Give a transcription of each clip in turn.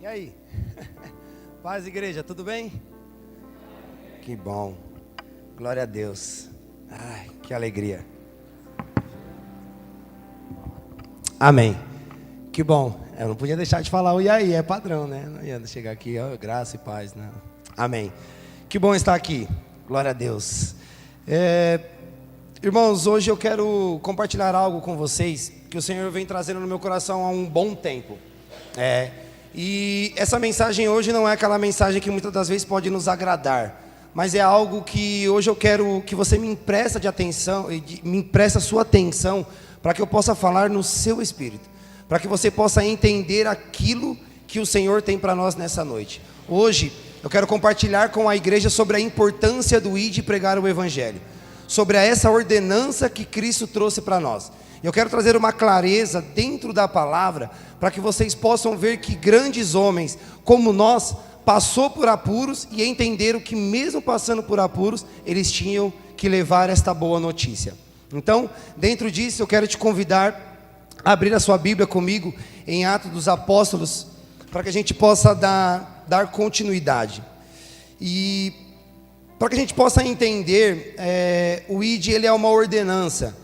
E aí? Paz, igreja, tudo bem? Que bom. Glória a Deus. Ai, que alegria. Amém. Que bom. Eu não podia deixar de falar o e aí, é padrão, né? Não ia chegar aqui, ó, graça e paz, né? Amém. Que bom estar aqui. Glória a Deus. Irmãos, hoje eu quero compartilhar algo com vocês que o Senhor vem trazendo no meu coração há um bom tempo. E essa mensagem hoje não é aquela mensagem que muitas das vezes pode nos agradar, mas é algo que hoje eu quero que você me empreste de atenção, me empreste a sua atenção, para que eu possa falar no seu espírito, para que você possa entender aquilo que o Senhor tem para nós nessa noite. Hoje eu quero compartilhar com a igreja sobre a importância do ir e pregar o evangelho, sobre essa ordenança que Cristo trouxe para nós. Eu quero trazer uma clareza dentro da palavra, para que vocês possam ver que grandes homens como nós passou por apuros e entenderam que mesmo passando por apuros, eles tinham que levar esta boa notícia. Então, dentro disso, eu quero te convidar a abrir a sua Bíblia comigo em Atos dos Apóstolos, para que a gente possa dar continuidade. E para que a gente possa entender, o ID ele é uma ordenança.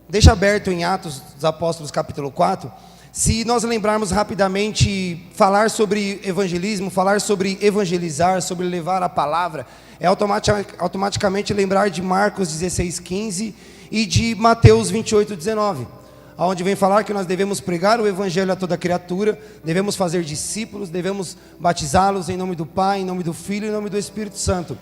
Deixa aberto em Atos dos Apóstolos capítulo 4. Se nós lembrarmos rapidamente, falar sobre evangelismo, falar sobre evangelizar, sobre levar a palavra, é automaticamente lembrar de Marcos 16:15 e de Mateus 28:19, onde vem falar que nós devemos pregar o evangelho a toda criatura, devemos fazer discípulos, devemos batizá-los em nome do Pai, em nome do Filho e em nome do Espírito Santo.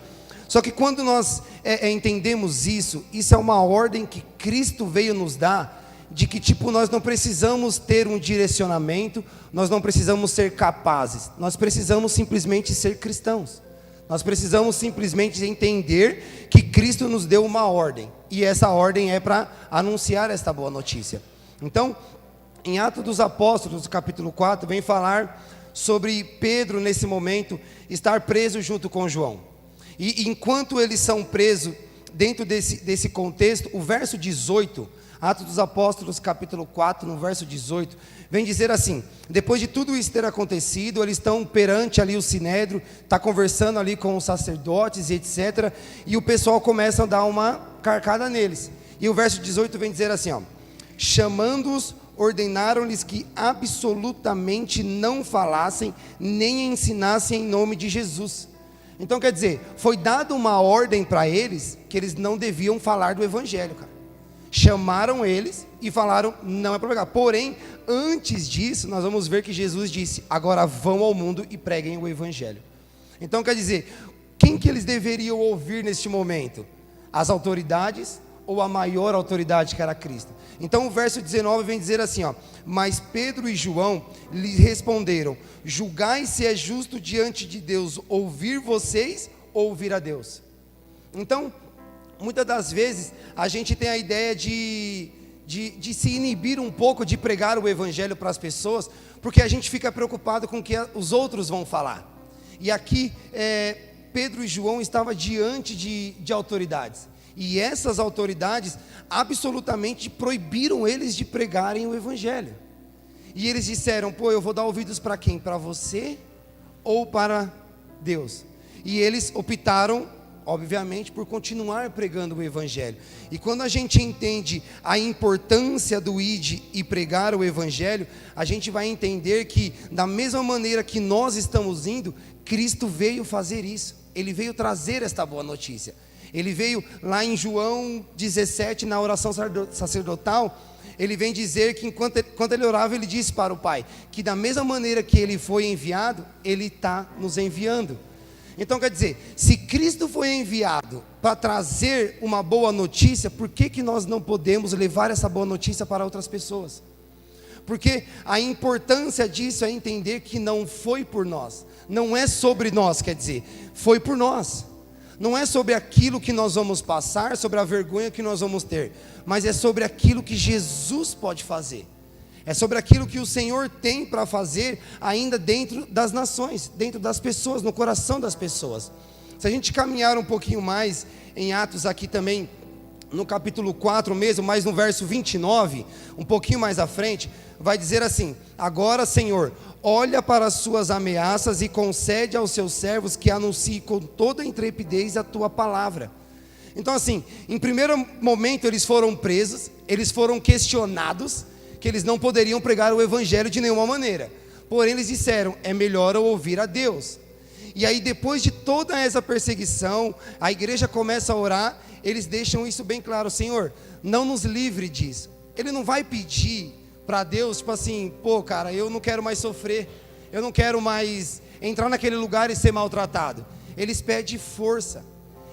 Só que quando nós entendemos isso é uma ordem que Cristo veio nos dar, de que nós não precisamos ter um direcionamento, nós não precisamos ser capazes, nós precisamos simplesmente ser cristãos. Nós precisamos simplesmente entender que Cristo nos deu uma ordem, e essa ordem é para anunciar esta boa notícia. Então, em Atos dos Apóstolos, capítulo 4, vem falar sobre Pedro, nesse momento, estar preso junto com João. E enquanto eles são presos, dentro desse contexto, o verso 18, Atos dos Apóstolos, capítulo 4, no verso 18, vem dizer assim: depois de tudo isso ter acontecido, eles estão perante ali o sinédrio, está conversando ali com os sacerdotes e etc, e o pessoal começa a dar uma carcada neles, e o verso 18 vem dizer assim, chamando-os, ordenaram-lhes que absolutamente não falassem, nem ensinassem em nome de Jesus. Então quer dizer, foi dada uma ordem para eles, que eles não deviam falar do evangelho, cara. Chamaram eles e falaram, não é para pregar. Porém, antes disso, nós vamos ver que Jesus disse, agora vão ao mundo e preguem o evangelho. Então quer dizer, quem que eles deveriam ouvir neste momento? As autoridades ou a maior autoridade, que era Cristo? Então o verso 19 vem dizer assim, mas Pedro e João lhes responderam, julgai se é justo diante de Deus ouvir vocês ou ouvir a Deus. Então, muitas das vezes, a gente tem a ideia de se inibir um pouco de pregar o evangelho para as pessoas, porque a gente fica preocupado com o que os outros vão falar. E aqui, Pedro e João estavam diante de autoridades, e essas autoridades absolutamente proibiram eles de pregarem o evangelho. E eles disseram, eu vou dar ouvidos para quem? Para você ou para Deus? E eles optaram, obviamente, por continuar pregando o evangelho. E quando a gente entende a importância do ir e pregar o evangelho, a gente vai entender que, da mesma maneira que nós estamos indo, Cristo veio fazer isso. Ele veio trazer esta boa notícia. Ele veio lá em João 17, na oração sacerdotal, ele vem dizer que enquanto ele orava, ele disse para o Pai, que da mesma maneira que ele foi enviado, ele está nos enviando. Então quer dizer, se Cristo foi enviado para trazer uma boa notícia, por que nós não podemos levar essa boa notícia para outras pessoas? Porque a importância disso é entender que não foi por nós, não é sobre nós, quer dizer, foi por nós. Não é sobre aquilo que nós vamos passar, sobre a vergonha que nós vamos ter, mas é sobre aquilo que Jesus pode fazer. É sobre aquilo que o Senhor tem para fazer ainda dentro das nações, dentro das pessoas, no coração das pessoas. Se a gente caminhar um pouquinho mais em Atos aqui também, no capítulo 4 mesmo, mas no verso 29, um pouquinho mais à frente, vai dizer assim: agora, Senhor, olha para as suas ameaças e concede aos seus servos que anunciem com toda intrepidez a tua palavra. Então assim, em primeiro momento eles foram presos, eles foram questionados, que eles não poderiam pregar o evangelho de nenhuma maneira. Porém eles disseram, é melhor eu ouvir a Deus. E aí depois de toda essa perseguição, a igreja começa a orar, eles deixam isso bem claro: Senhor, não nos livre disso. Ele não vai pedir para Deus, tipo assim, pô cara, eu não quero mais sofrer, eu não quero mais entrar naquele lugar e ser maltratado. Eles pedem força,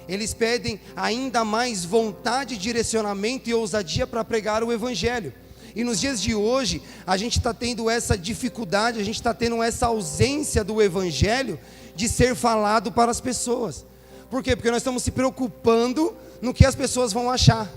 eles pedem ainda mais vontade, direcionamento e ousadia para pregar o evangelho. E nos dias de hoje, a gente está tendo essa dificuldade, a gente está tendo essa ausência do evangelho de ser falado para as pessoas. Por quê? Porque nós estamos se preocupando no que as pessoas vão achar,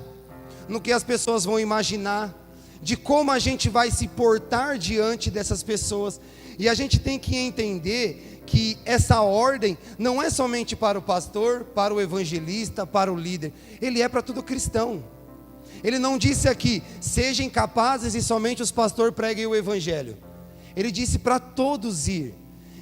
no que as pessoas vão imaginar, de como a gente vai se portar diante dessas pessoas. E a gente tem que entender que essa ordem não é somente para o pastor, para o evangelista, para o líder, ele é para todo cristão. Ele não disse aqui, sejam capazes e somente os pastores preguem o evangelho. Ele disse para todos ir.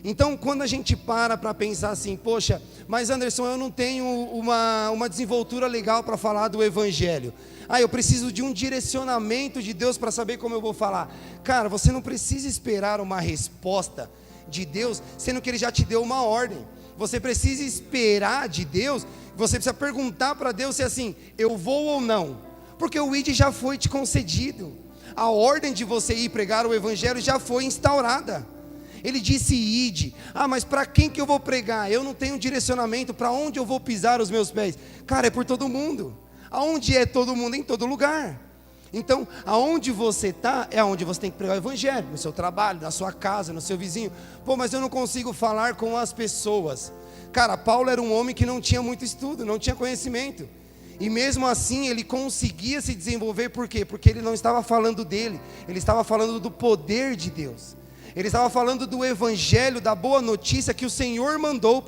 Então quando a gente para pensar assim, poxa, mas Anderson, eu não tenho uma desenvoltura legal para falar do evangelho. Eu preciso de um direcionamento de Deus para saber como eu vou falar. Cara, você não precisa esperar uma resposta de Deus, sendo que Ele já te deu uma ordem. Você precisa esperar de Deus, você precisa perguntar para Deus se é assim, eu vou ou não. Porque o ID já foi te concedido. A ordem de você ir pregar o evangelho já foi instaurada. Ele disse ide. Mas para quem que eu vou pregar? Eu não tenho direcionamento, para onde eu vou pisar os meus pés? Cara, é por todo mundo. Aonde é todo mundo? Em todo lugar. Então, aonde você está, é aonde você tem que pregar o evangelho. No seu trabalho, na sua casa, no seu vizinho. Pô, mas eu não consigo falar com as pessoas. Cara, Paulo era um homem que não tinha muito estudo, não tinha conhecimento. E mesmo assim ele conseguia se desenvolver. Por quê? Porque ele não estava falando dele, ele estava falando do poder de Deus. Ele estava falando do evangelho, da boa notícia que o Senhor mandou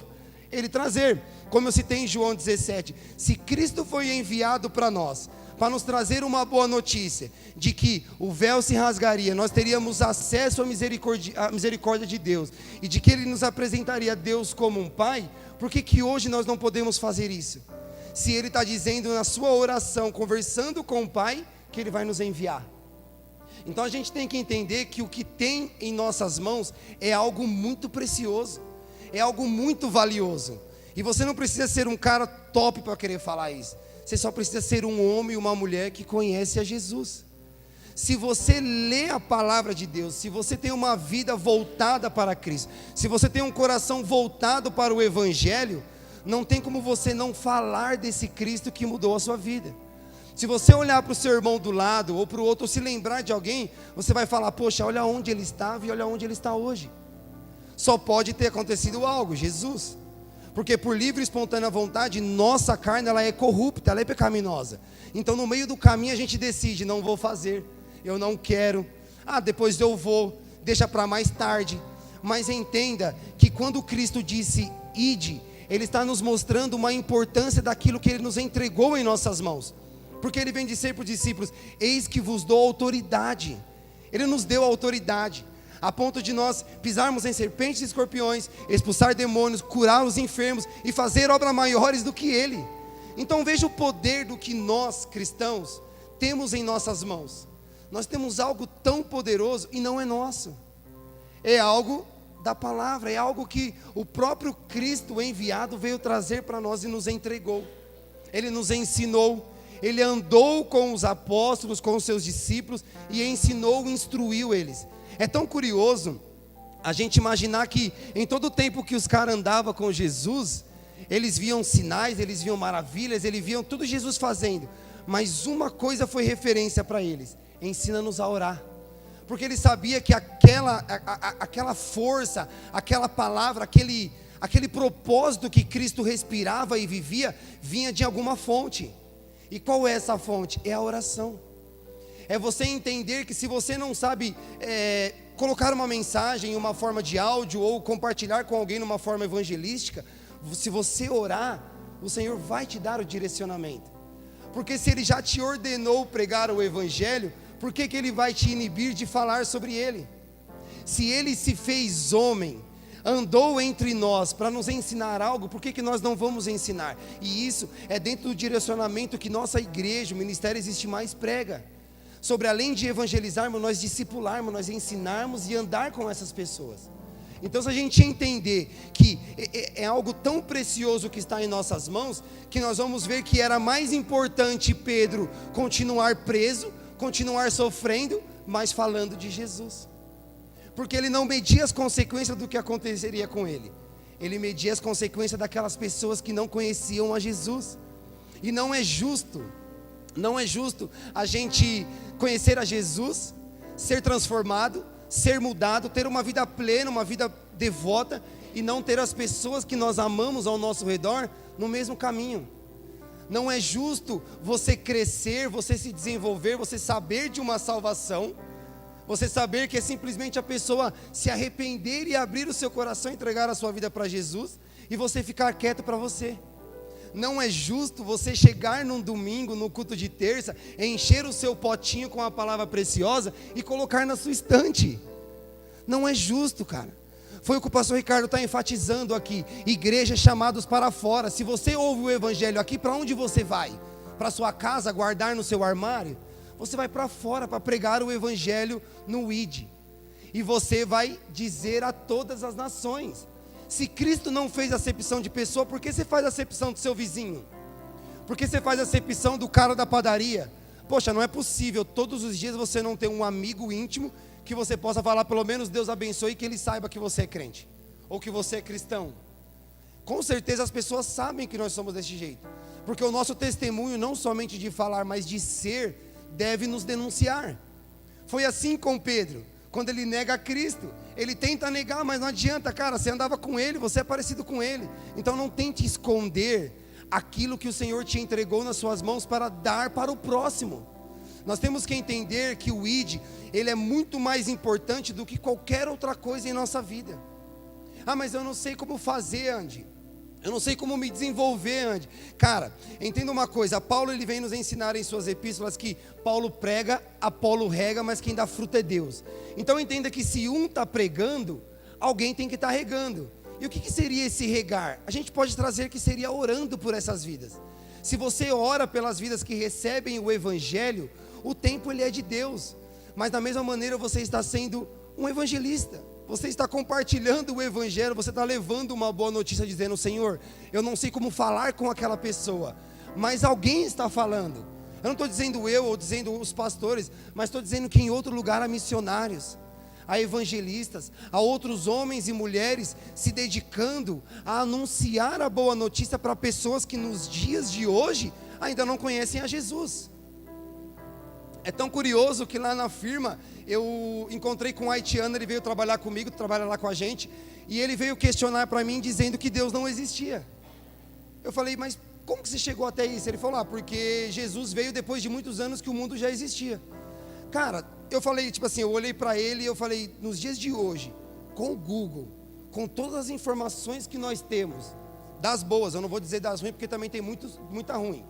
ele trazer. Como eu citei em João 17, se Cristo foi enviado para nós, para nos trazer uma boa notícia, de que o véu se rasgaria, nós teríamos acesso à misericórdia de Deus, e de que Ele nos apresentaria a Deus como um Pai, por que hoje nós não podemos fazer isso? Se Ele está dizendo na sua oração, conversando com o Pai, que Ele vai nos enviar. Então a gente tem que entender que o que tem em nossas mãos é algo muito precioso, é algo muito valioso. E você não precisa ser um cara top para querer falar isso. Você só precisa ser um homem e uma mulher que conhece a Jesus. Se você lê a palavra de Deus, se você tem uma vida voltada para Cristo, se você tem um coração voltado para o evangelho, não tem como você não falar desse Cristo que mudou a sua vida. Se você olhar para o seu irmão do lado, ou para o outro, ou se lembrar de alguém, você vai falar, poxa, olha onde ele estava e olha onde ele está hoje. Só pode ter acontecido algo, Jesus. Porque por livre e espontânea vontade, nossa carne ela é corrupta, ela é pecaminosa. Então no meio do caminho a gente decide, não vou fazer, eu não quero, depois eu vou, deixa para mais tarde. Mas entenda que quando Cristo disse, ide, Ele está nos mostrando uma importância daquilo que Ele nos entregou em nossas mãos. Porque Ele vem dizer para os discípulos, eis que vos dou autoridade. Ele nos deu autoridade, a ponto de nós pisarmos em serpentes e escorpiões, expulsar demônios, curar os enfermos e fazer obras maiores do que Ele. Então veja o poder do que nós, cristãos, temos em nossas mãos. Nós temos algo tão poderoso e não é nosso. É algo da palavra, é algo que o próprio Cristo enviado veio trazer para nós e nos entregou. Ele nos ensinou, Ele andou com os apóstolos, com os seus discípulos e ensinou, instruiu eles. É tão curioso a gente imaginar que em todo o tempo que os caras andavam com Jesus, eles viam sinais, eles viam maravilhas, eles viam tudo Jesus fazendo. Mas uma coisa foi referência para eles: ensina-nos a orar. Porque ele sabia que aquela força, aquela palavra, aquele propósito que Cristo respirava e vivia, vinha de alguma fonte. E qual é essa fonte? É a oração. É você entender que se você não sabe colocar uma mensagem em uma forma de áudio, ou compartilhar com alguém numa forma evangelística, se você orar, o Senhor vai te dar o direcionamento. Porque se ele já te ordenou pregar o evangelho, por que ele vai te inibir de falar sobre ele? Se ele se fez homem, andou entre nós para nos ensinar algo, por que nós não vamos ensinar? E isso é dentro do direcionamento que nossa igreja, o Ministério Existe Mais, prega. Sobre, além de evangelizarmos, nós discipularmos, nós ensinarmos e andar com essas pessoas. Então, se a gente entender que é algo tão precioso que está em nossas mãos, que nós vamos ver que era mais importante Pedro continuar preso, continuar sofrendo, mas falando de Jesus. Porque ele não media as consequências do que aconteceria com ele. Ele media as consequências daquelas pessoas que não conheciam a Jesus. E não é justo a gente conhecer a Jesus, ser transformado, ser mudado, ter uma vida plena, uma vida devota, e não ter as pessoas que nós amamos ao nosso redor no mesmo caminho. Não é justo você crescer, você se desenvolver, você saber de uma salvação, você saber que é simplesmente a pessoa se arrepender e abrir o seu coração, entregar a sua vida para Jesus, e você ficar quieto para você. Não é justo você chegar num domingo, no culto de terça, encher o seu potinho com a palavra preciosa e colocar na sua estante. Não é justo, cara. Foi o que o pastor Ricardo está enfatizando aqui. Igrejas chamados para fora. Se você ouve o evangelho aqui, para onde você vai? Para sua casa, guardar no seu armário? Você vai para fora para pregar o evangelho no ID. E você vai dizer a todas as nações. Se Cristo não fez acepção de pessoa, por que você faz acepção do seu vizinho? Por que você faz acepção do cara da padaria? Poxa, não é possível todos os dias você não ter um amigo íntimo que você possa falar, pelo menos Deus abençoe, que ele saiba que você é crente, ou que você é cristão. Com certeza as pessoas sabem que nós somos desse jeito, porque o nosso testemunho, não somente de falar, mas de ser, deve nos denunciar. Foi assim com Pedro. Quando ele nega a Cristo, ele tenta negar, mas não adianta, cara, você andava com ele, você é parecido com ele. Então não tente esconder aquilo que o Senhor te entregou nas suas mãos para dar para o próximo. Nós temos que entender que o ID, ele é muito mais importante do que qualquer outra coisa em nossa vida. Ah, mas eu não sei como fazer, Andy. Eu não sei como me desenvolver, Andy. Cara, entenda uma coisa, Paulo ele vem nos ensinar em suas epístolas que Paulo prega, Apolo rega, mas quem dá fruto é Deus. Então entenda que se um está pregando, alguém tem que estar regando. E o que seria esse regar? A gente pode trazer que seria orando por essas vidas. Se você ora pelas vidas que recebem o evangelho, o tempo ele é de Deus. Mas da mesma maneira você está sendo um evangelista. Você está compartilhando o evangelho, você está levando uma boa notícia dizendo, Senhor, eu não sei como falar com aquela pessoa, mas alguém está falando. Eu não estou dizendo eu ou dizendo os pastores, mas estou dizendo que em outro lugar há missionários, há evangelistas, há outros homens e mulheres se dedicando a anunciar a boa notícia para pessoas que nos dias de hoje ainda não conhecem a Jesus. É tão curioso que lá na firma eu encontrei com um haitiano, ele veio trabalhar comigo, trabalha lá com a gente, e ele veio questionar para mim dizendo que Deus não existia. Eu falei, mas como que você chegou até isso? Ele falou, porque Jesus veio depois de muitos anos que o mundo já existia. Cara, eu falei, tipo assim, eu olhei para ele e eu falei, nos dias de hoje, com o Google, com todas as informações que nós temos, das boas, eu não vou dizer das ruins, porque também tem muita ruim.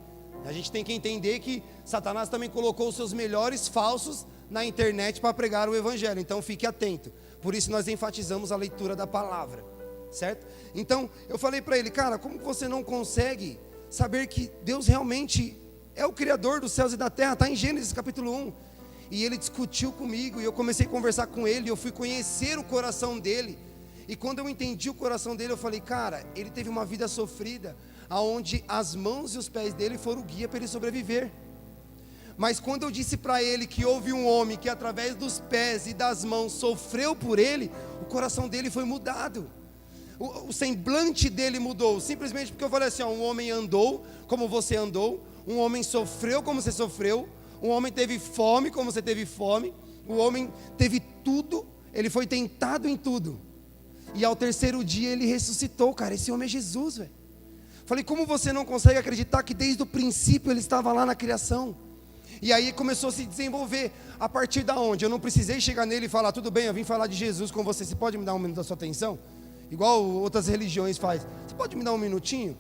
A gente tem que entender que Satanás também colocou os seus melhores falsos na internet para pregar o evangelho, então fique atento. Por isso nós enfatizamos a leitura da palavra, certo? Então eu falei para ele, cara, como você não consegue saber que Deus realmente é o Criador dos céus e da terra? Está em Gênesis capítulo 1. E ele discutiu comigo, e eu comecei a conversar com ele, eu fui conhecer o coração dele. E quando eu entendi o coração dele, eu falei, cara, ele teve uma vida sofrida, aonde as mãos e os pés dele foram o guia para ele sobreviver. Mas quando eu disse para ele que houve um homem que através dos pés e das mãos sofreu por ele, o coração dele foi mudado. O semblante dele mudou, simplesmente porque eu falei assim, um homem andou como você andou, um homem sofreu como você sofreu, um homem teve fome como você teve fome, o homem teve tudo, ele foi tentado em tudo. E ao terceiro dia ele ressuscitou, cara, esse homem é Jesus, velho. Falei, como você não consegue acreditar que desde o princípio ele estava lá na criação? E aí começou a se desenvolver. A partir da onde? Eu não precisei chegar nele e falar, tudo bem, eu vim falar de Jesus com você, você pode me dar um minuto da sua atenção? Igual outras religiões fazem. Você pode me dar um minutinho?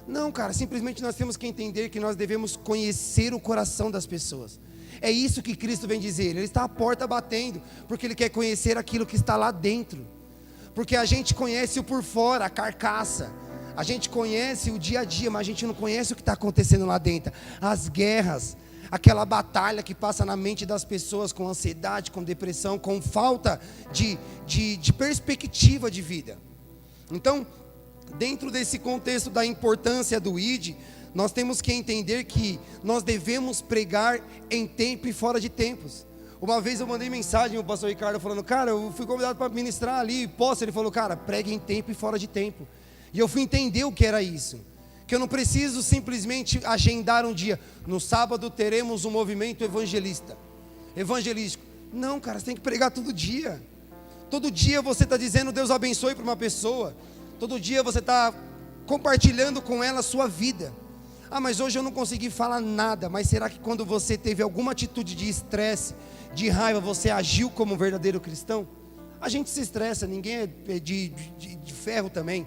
Não, cara, simplesmente nós temos que entender que nós devemos conhecer o coração das pessoas. É isso que Cristo vem dizer. Ele está à porta batendo, porque Ele quer conhecer aquilo que está lá dentro. Porque a gente conhece o por fora, a carcaça. A gente conhece o dia a dia, mas a gente não conhece o que está acontecendo lá dentro. As guerras, aquela batalha que passa na mente das pessoas com ansiedade, com depressão, com falta de perspectiva de vida. Então, dentro desse contexto da importância do ID, nós temos que entender que nós devemos pregar em tempo e fora de tempos. Uma vez eu mandei mensagem ao pastor Ricardo falando, cara, eu fui convidado para ministrar ali, posso? Ele falou, cara, pregue em tempo e fora de tempo. E eu fui entender o que era isso. Que eu não preciso simplesmente agendar um dia. No sábado teremos um movimento evangelístico. Não, cara, você tem que pregar todo dia. Todo dia você está dizendo Deus abençoe para uma pessoa. Todo dia você está compartilhando com ela a sua vida. Ah, mas hoje eu não consegui falar nada. Mas será que quando você teve alguma atitude de estresse, de raiva, você agiu como um verdadeiro cristão? A gente se estressa, ninguém é de ferro também.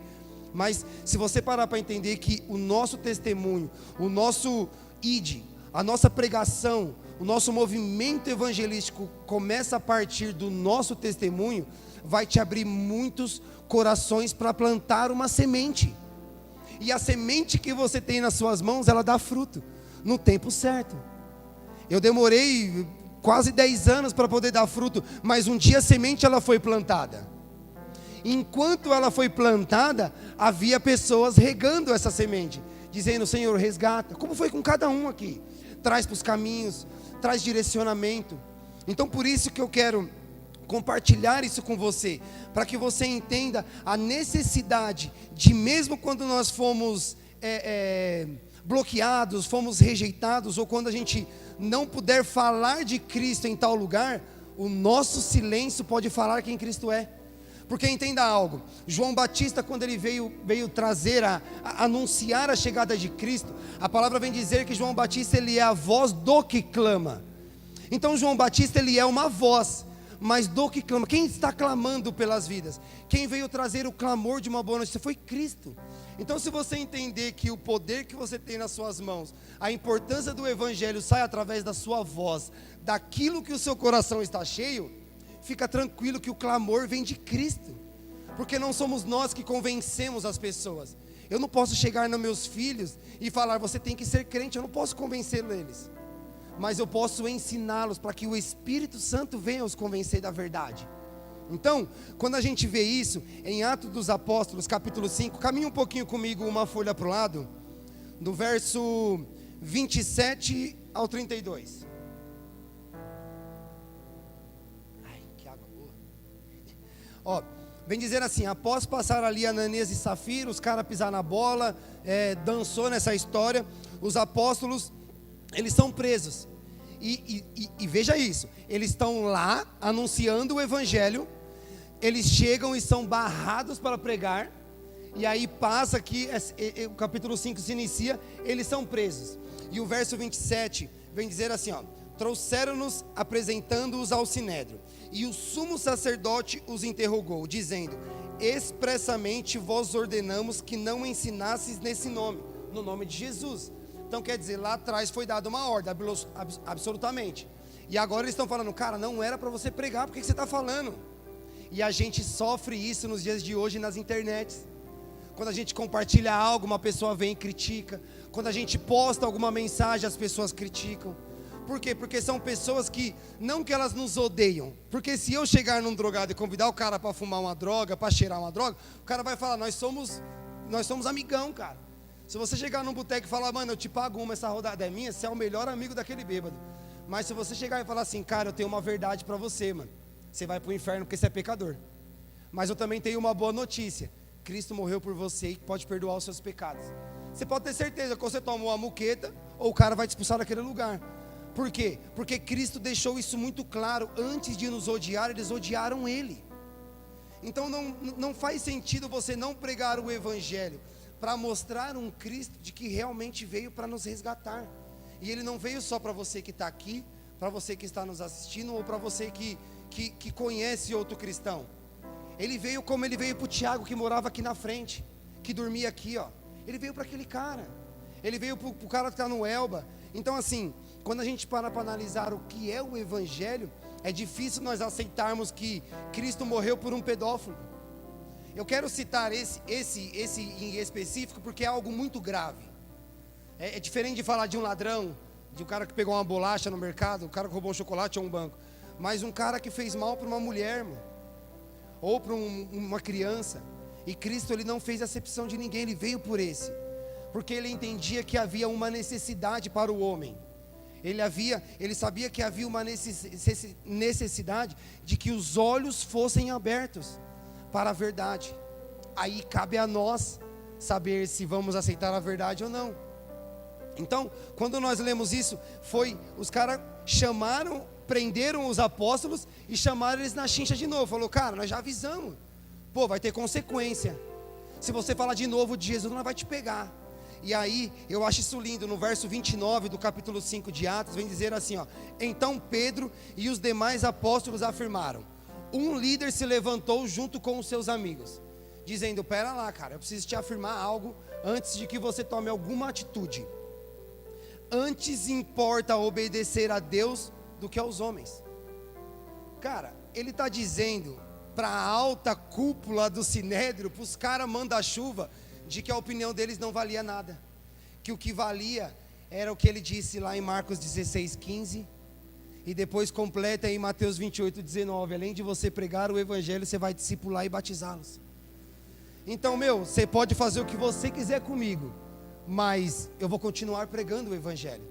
Mas se você parar para entender que o nosso testemunho, o nosso ID, a nossa pregação, o nosso movimento evangelístico começa a partir do nosso testemunho, vai te abrir muitos corações para plantar uma semente. E a semente que você tem nas suas mãos, ela dá fruto, no tempo certo. Eu demorei quase 10 anos para poder dar fruto, mas um dia a semente ela foi plantada. Enquanto ela foi plantada, havia pessoas regando essa semente, dizendo, Senhor, resgata, como foi com cada um aqui, traz para os caminhos, traz direcionamento. Então por isso que eu quero compartilhar isso com você, para que você entenda a necessidade de, mesmo quando nós fomos bloqueados, fomos rejeitados, ou quando a gente não puder falar de Cristo em tal lugar, o nosso silêncio pode falar quem Cristo é. Porque entenda algo, João Batista, quando ele veio trazer, anunciar a chegada de Cristo, a palavra vem dizer que João Batista ele é a voz do que clama. Então João Batista ele é uma voz, mas do que clama. Quem está clamando pelas vidas? Quem veio trazer o clamor de uma boa notícia foi Cristo. Então se você entender que o poder que você tem nas suas mãos, a importância do evangelho sai através da sua voz, daquilo que o seu coração está cheio, fica tranquilo que o clamor vem de Cristo, porque não somos nós que convencemos as pessoas. Eu não posso chegar nos meus filhos e falar, você tem que ser crente, eu não posso convencer eles, mas eu posso ensiná-los para que o Espírito Santo venha os convencer da verdade. Então, quando a gente vê isso, em Atos dos Apóstolos, capítulo 5, caminha um pouquinho comigo uma folha para o lado, do verso 27 ao 32. Vem dizer assim, após passar ali Ananias e Safira, os caras pisaram na bola, dançou nessa história, os apóstolos, eles são presos, e veja isso, eles estão lá anunciando o evangelho, eles chegam e são barrados para pregar, e aí passa aqui, o capítulo 5 se inicia, eles são presos, e o verso 27 vem dizer assim, trouxeram-nos apresentando-os ao sinédrio, e o sumo sacerdote os interrogou, dizendo, expressamente vos ordenamos que não ensinasses nesse nome, no nome de Jesus. Então quer dizer, lá atrás foi dada uma ordem, absolutamente, e agora eles estão falando, cara, não era para você pregar, por que você está falando? E a gente sofre isso nos dias de hoje nas internets. Quando a gente compartilha algo, uma pessoa vem e critica. Quando a gente posta alguma mensagem, as pessoas criticam. Por quê? Porque são pessoas que, não que elas nos odeiam, porque se eu chegar num drogado e convidar o cara para fumar uma droga, para cheirar uma droga, o cara vai falar, nós somos amigão, cara. Se você chegar num boteco e falar, mano, eu te pago essa rodada é minha, você é o melhor amigo daquele bêbado. Mas se você chegar e falar assim, cara, eu tenho uma verdade para você, mano, você vai pro inferno porque você é pecador. Mas eu também tenho uma boa notícia, Cristo morreu por você e pode perdoar os seus pecados. Você pode ter certeza que você toma uma muqueta, ou o cara vai te expulsar daquele lugar. Por quê? Porque Cristo deixou isso muito claro, antes de nos odiar, eles odiaram Ele. Então não faz sentido você não pregar o Evangelho, para mostrar um Cristo de que realmente veio para nos resgatar. E Ele não veio só para você que está aqui, para você que está nos assistindo, ou para você que conhece outro cristão. Ele veio como Ele veio para o Tiago, que morava aqui na frente, que dormia aqui, ó. Ele veio para aquele cara. Ele veio para o cara que está no Elba. Então assim, quando a gente para analisar o que é o Evangelho, é difícil nós aceitarmos que Cristo morreu por um pedófilo. Eu quero citar esse em específico porque é algo muito grave. É diferente de falar de um ladrão, de um cara que pegou uma bolacha no mercado, um cara que roubou um chocolate ou um banco. Mas um cara que fez mal para uma mulher, irmão, ou para uma criança. E Cristo, ele não fez acepção de ninguém, ele veio por esse. Porque ele entendia que havia uma necessidade para o homem. Ele sabia que havia uma necessidade de que os olhos fossem abertos para a verdade. Aí cabe a nós saber se vamos aceitar a verdade ou não. Então, quando nós lemos isso, os caras prenderam os apóstolos e chamaram eles na chincha de novo. Falou, cara, nós já avisamos, pô, vai ter consequência. Se você falar de novo de Jesus, não vai te pegar. E aí, eu acho isso lindo, no verso 29 do capítulo 5 de Atos, vem dizer assim, ó: então Pedro e os demais apóstolos afirmaram: um líder se levantou junto com os seus amigos, dizendo, pera lá, cara, eu preciso te afirmar algo antes de que você tome alguma atitude. Antes importa obedecer a Deus do que aos homens. Cara, ele está dizendo para a alta cúpula do Sinédrio, para os caras manda-chuva, de que a opinião deles não valia nada, que o que valia era o que ele disse lá em Marcos 16:15, e depois completa em Mateus 28:19, além de você pregar o Evangelho, você vai discipular e batizá-los. Então, você pode fazer o que você quiser comigo, mas eu vou continuar pregando o Evangelho,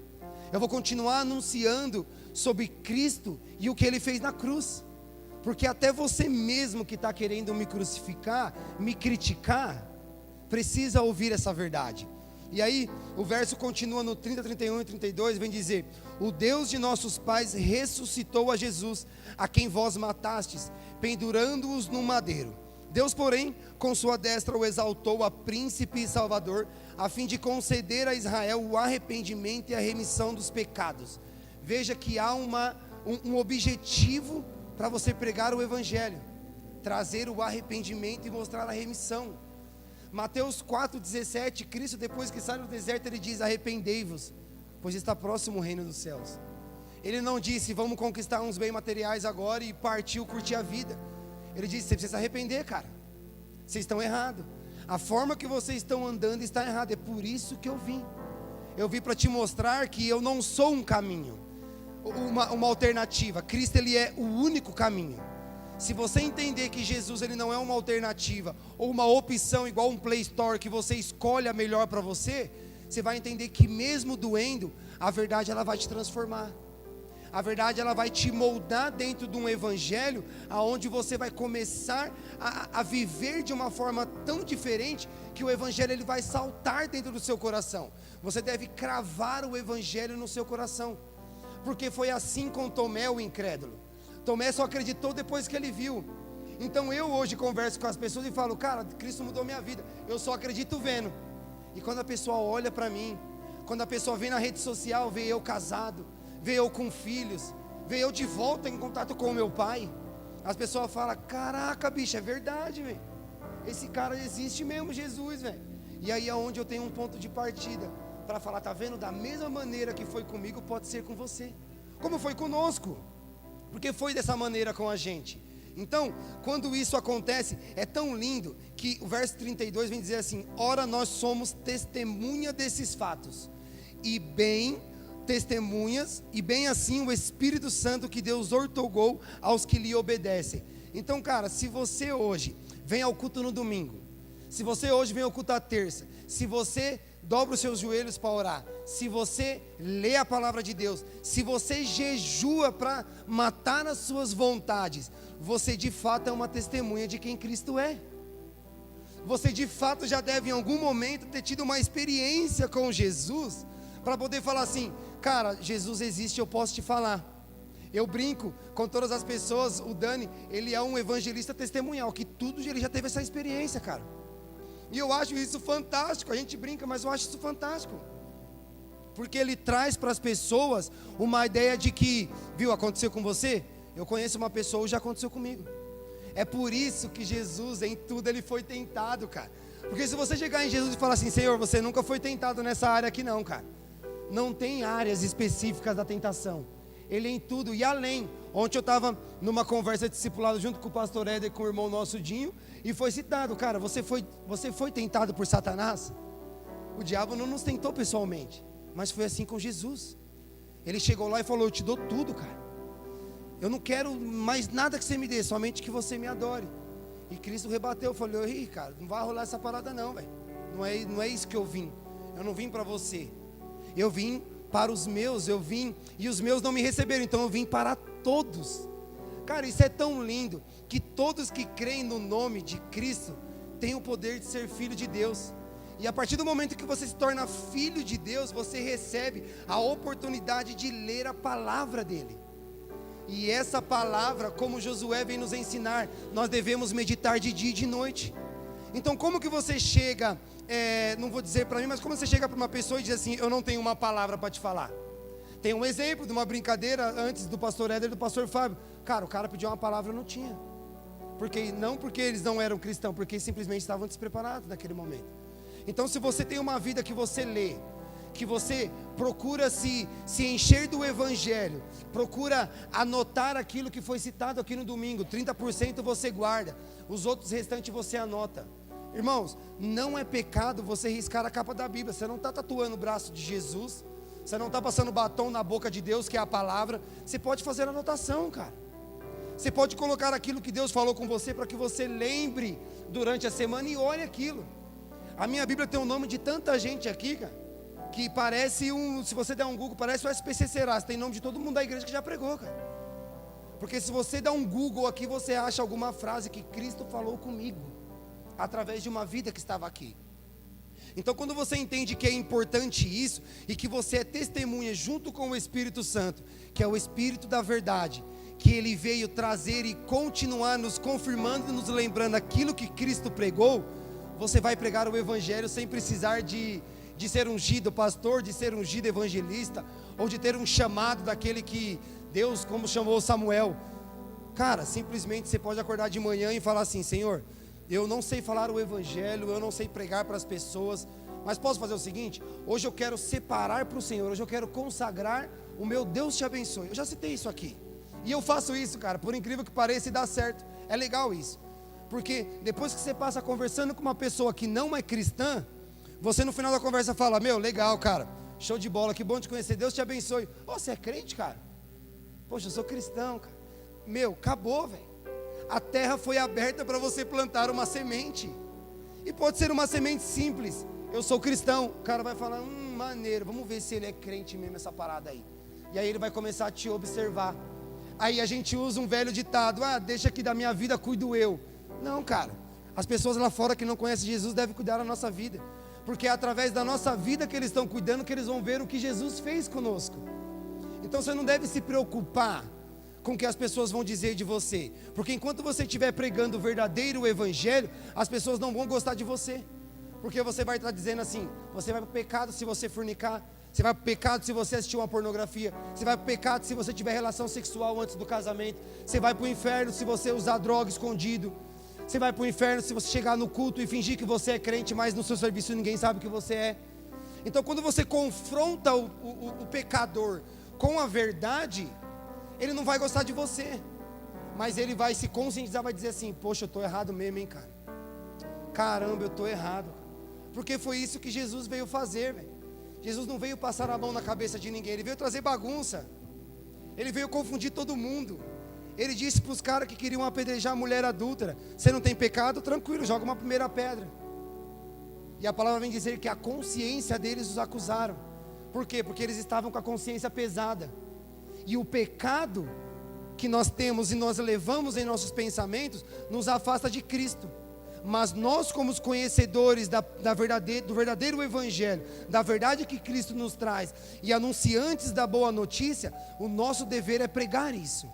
eu vou continuar anunciando sobre Cristo e o que Ele fez na cruz, porque até você mesmo que está querendo me crucificar, me criticar, precisa ouvir essa verdade. E aí, o verso continua no 30, 31 e 32, vem dizer: o Deus de nossos pais ressuscitou a Jesus, a quem vós matastes, pendurando-os no madeiro. Deus, porém, com sua destra o exaltou a príncipe e salvador, a fim de conceder a Israel o arrependimento e a remissão dos pecados. Veja que há um objetivo para você pregar o Evangelho: trazer o arrependimento e mostrar a remissão. Mateus 4,17, Cristo, depois que sai do deserto, ele diz: arrependei-vos, pois está próximo o reino dos céus. Ele não disse, vamos conquistar uns bens materiais agora e partiu curtir a vida. Ele disse, você precisa se arrepender, cara, vocês estão errados, a forma que vocês estão andando está errada. É por isso que eu vim para te mostrar que eu não sou um caminho, uma alternativa. Cristo, ele é o único caminho. Se você entender que Jesus, ele não é uma alternativa ou uma opção igual um Play Store que você escolhe a melhor para você, você vai entender que mesmo doendo, a verdade ela vai te transformar. A verdade ela vai te moldar dentro de um evangelho aonde você vai começar a viver de uma forma tão diferente que o evangelho ele vai saltar dentro do seu coração. Você deve cravar o evangelho no seu coração, porque foi assim com Tomé, o incrédulo. Tomé só acreditou depois que ele viu. Então eu hoje converso com as pessoas e falo, cara, Cristo mudou minha vida, eu só acredito vendo. E quando a pessoa olha para mim, quando a pessoa vê na rede social, vê eu casado, vê eu com filhos, vê eu de volta em contato com o meu pai, as pessoas falam, caraca bicho, é verdade, velho, esse cara existe mesmo, Jesus, velho. E aí é onde eu tenho um ponto de partida para falar, tá vendo, da mesma maneira que foi comigo, pode ser com você, como foi conosco, porque foi dessa maneira com a gente. Então, quando isso acontece, é tão lindo que o verso 32 vem dizer assim: ora nós somos testemunha desses fatos, e bem testemunhas, e bem assim o Espírito Santo que Deus outorgou aos que lhe obedecem. Então, cara, se você hoje vem ao culto no domingo, se você hoje vem ao culto à terça, se você dobra os seus joelhos para orar, se você lê a palavra de Deus, se você jejua para matar as suas vontades, você de fato é uma testemunha de quem Cristo é. Você de fato já deve em algum momento ter tido uma experiência com Jesus, para poder falar assim, cara, Jesus existe, eu posso te falar. Eu brinco com todas as pessoas, o Dani, ele é um evangelista testemunhal, que tudo ele já teve essa experiência, cara. E eu acho isso fantástico, a gente brinca, mas eu acho isso fantástico, porque ele traz para as pessoas uma ideia de que, viu, aconteceu com você? Eu conheço uma pessoa, já aconteceu comigo. É por isso que Jesus, em tudo, ele foi tentado, cara, Porque se você chegar em Jesus e falar assim, Senhor, você nunca foi tentado nessa área aqui não, cara. Não tem áreas específicas da tentação. Ele é em tudo e além. Ontem eu estava numa conversa discipulada junto com o pastor Éder e com o irmão nosso Dinho, e foi citado, cara, você foi tentado por Satanás? O diabo não nos tentou pessoalmente, mas foi assim com Jesus. Ele chegou lá e falou, eu te dou tudo, cara. Eu não quero mais nada que você me dê, somente que você me adore. E Cristo rebateu, falou, ih, cara, não vai rolar essa parada não, velho. Não é isso que eu vim. Eu não vim para você. Eu vim para os meus, e os meus não me receberam, então eu vim para todos. Cara, isso é tão lindo, que todos que creem no nome de Cristo têm o poder de ser filho de Deus. E a partir do momento que você se torna filho de Deus, você recebe a oportunidade de ler a palavra dele. E essa palavra, como Josué vem nos ensinar, nós devemos meditar de dia e de noite. Então como que você chega, não vou dizer para mim, mas como você chega para uma pessoa e diz assim, eu não tenho uma palavra para te falar? Tem um exemplo de uma brincadeira antes do pastor Éder e do pastor Fábio. Cara, o cara pediu uma palavra, eu não tinha. Não porque eles não eram cristãos, porque simplesmente estavam despreparados naquele momento. Então se você tem uma vida que você lê, que você procura se encher do evangelho, procura anotar aquilo que foi citado aqui no domingo, 30% você guarda, os outros restantes você anota. Irmãos, não é pecado você riscar a capa da Bíblia. Você não está tatuando o braço de Jesus, você não está passando batom na boca de Deus, que é a palavra. Você pode fazer anotação, cara. Você pode colocar aquilo que Deus falou com você, para que você lembre durante a semana e olhe aquilo. A minha Bíblia tem o nome de tanta gente aqui, cara, que parece se você der um Google, parece o SPC Serasa, tem nome de todo mundo da igreja que já pregou, cara. Porque se você der um Google aqui, você acha alguma frase que Cristo falou comigo, através de uma vida que estava aqui. Então quando você entende que é importante isso, e que você é testemunha junto com o Espírito Santo, que é o Espírito da verdade, que ele veio trazer e continuar nos confirmando e nos lembrando aquilo que Cristo pregou, você vai pregar o Evangelho sem precisar de ser ungido pastor, de ser ungido evangelista, ou de ter um chamado daquele que Deus, como chamou Samuel. Cara, simplesmente você pode acordar de manhã e falar assim, Senhor, eu não sei falar o Evangelho, eu não sei pregar para as pessoas, mas posso fazer o seguinte, hoje eu quero separar para o Senhor, hoje eu quero consagrar o meu Deus te abençoe. Eu já citei isso aqui, e eu faço isso, cara, por incrível que pareça, e dá certo. É legal isso, porque depois que você passa conversando com uma pessoa que não é cristã, você no final da conversa fala, meu, legal, cara, show de bola, que bom te conhecer, Deus te abençoe. Oh, você é crente, cara? Poxa, eu sou cristão, cara. Meu, acabou, velho. A terra foi aberta para você plantar uma semente, e pode ser uma semente simples. Eu sou cristão. O cara vai falar, maneiro, vamos ver se ele é crente mesmo, essa parada aí. E aí ele vai começar a te observar. Aí a gente usa um velho ditado, deixa que da minha vida cuido eu. Não, cara, as pessoas lá fora que não conhecem Jesus devem cuidar da nossa vida, porque é através da nossa vida que eles estão cuidando, que eles vão ver o que Jesus fez conosco. Então você não deve se preocupar com o que as pessoas vão dizer de você, porque enquanto você estiver pregando o verdadeiro evangelho, as pessoas não vão gostar de você, porque você vai estar dizendo assim, você vai para o pecado se você fornicar, você vai para o pecado se você assistir uma pornografia, você vai para o pecado se você tiver relação sexual antes do casamento, você vai para o inferno se você usar droga escondido, você vai para o inferno se você chegar no culto e fingir que você é crente, mas no seu serviço ninguém sabe que você é. Então quando você confronta o pecador com a verdade, ele não vai gostar de você, mas ele vai se conscientizar, vai dizer assim, poxa, eu estou errado mesmo, hein, cara. Caramba, eu estou errado. Porque foi isso que Jesus veio fazer, velho. Jesus não veio passar a mão na cabeça de ninguém, ele veio trazer bagunça. Ele veio confundir todo mundo. Ele disse para os caras que queriam apedrejar a mulher adúltera, você não tem pecado? Tranquilo, joga uma primeira pedra. E a palavra vem dizer que a consciência deles os acusaram. Por quê? Porque eles estavam com a consciência pesada. E o pecado que nós temos e nós levamos em nossos pensamentos nos afasta de Cristo. Mas nós, como os conhecedores do verdadeiro evangelho, da verdade que Cristo nos traz, e anunciantes da boa notícia, o nosso dever é pregar isso.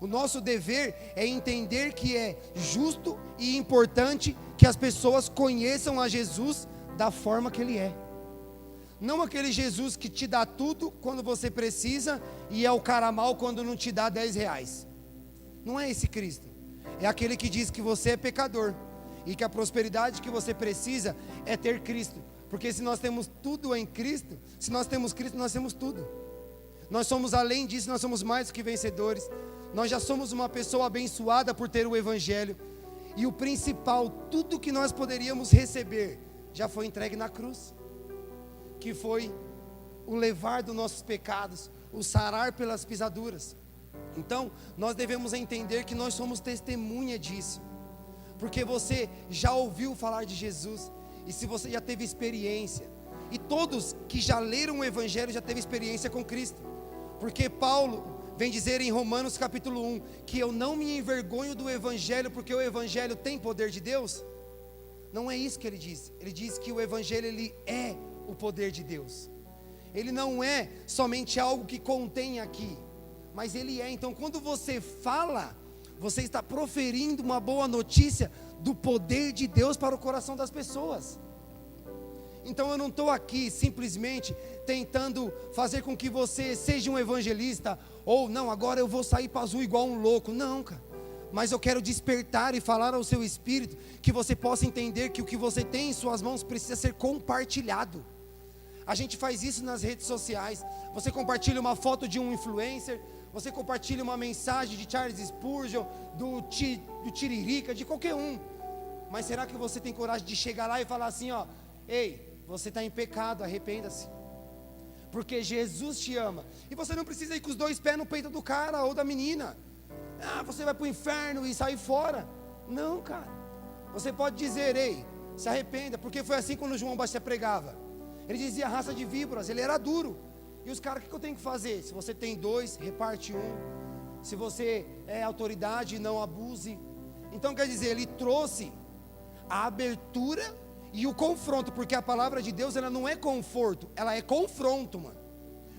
O nosso dever é entender que é justo e importante que as pessoas conheçam a Jesus da forma que Ele é. Não aquele Jesus que te dá tudo quando você precisa e é o cara mau quando não te dá 10 reais. Não é esse Cristo. É aquele que diz que você é pecador e que a prosperidade que você precisa é ter Cristo. Porque se nós temos tudo em Cristo, se nós temos Cristo, nós temos tudo. Nós somos, além disso, nós somos mais do que vencedores. Nós já somos uma pessoa abençoada por ter o Evangelho. E o principal, tudo que nós poderíamos receber, já foi entregue na cruz, que foi o levar dos nossos pecados, o sarar pelas pisaduras. Então, nós devemos entender que nós somos testemunha disso, porque você já ouviu falar de Jesus, e se você já teve experiência, e todos que já leram o Evangelho já teve experiência com Cristo, porque Paulo vem dizer em Romanos capítulo 1, que eu não me envergonho do Evangelho, porque o Evangelho tem poder de Deus. Não é isso que ele diz que o Evangelho ele é o poder de Deus, ele não é somente algo que contém aqui, mas ele é. Então quando você fala, você está proferindo uma boa notícia do poder de Deus para o coração das pessoas. Então eu não estou aqui simplesmente tentando fazer com que você seja um evangelista, ou não, agora eu vou sair para azul igual um louco, não, cara. Mas eu quero despertar e falar ao seu espírito, que você possa entender que o que você tem em suas mãos precisa ser compartilhado. A gente faz isso nas redes sociais, você compartilha uma foto de um influencer, você compartilha uma mensagem de Charles Spurgeon, do Tiririca, de qualquer um. Mas será que você tem coragem de chegar lá e falar assim, ó, ei, você está em pecado, arrependa-se, porque Jesus te ama. E você não precisa ir com os dois pés no peito do cara ou da menina. Você vai para o inferno e sair fora. Não, cara. Você pode dizer, ei, se arrependa, porque foi assim quando João Batista pregava. Ele dizia raça de víboras, ele era duro. E os caras, o que eu tenho que fazer? Se você tem dois, reparte um. Se você é autoridade, não abuse. Então quer dizer, ele trouxe a abertura e o confronto, porque a palavra de Deus, ela não é conforto, ela é confronto, mano.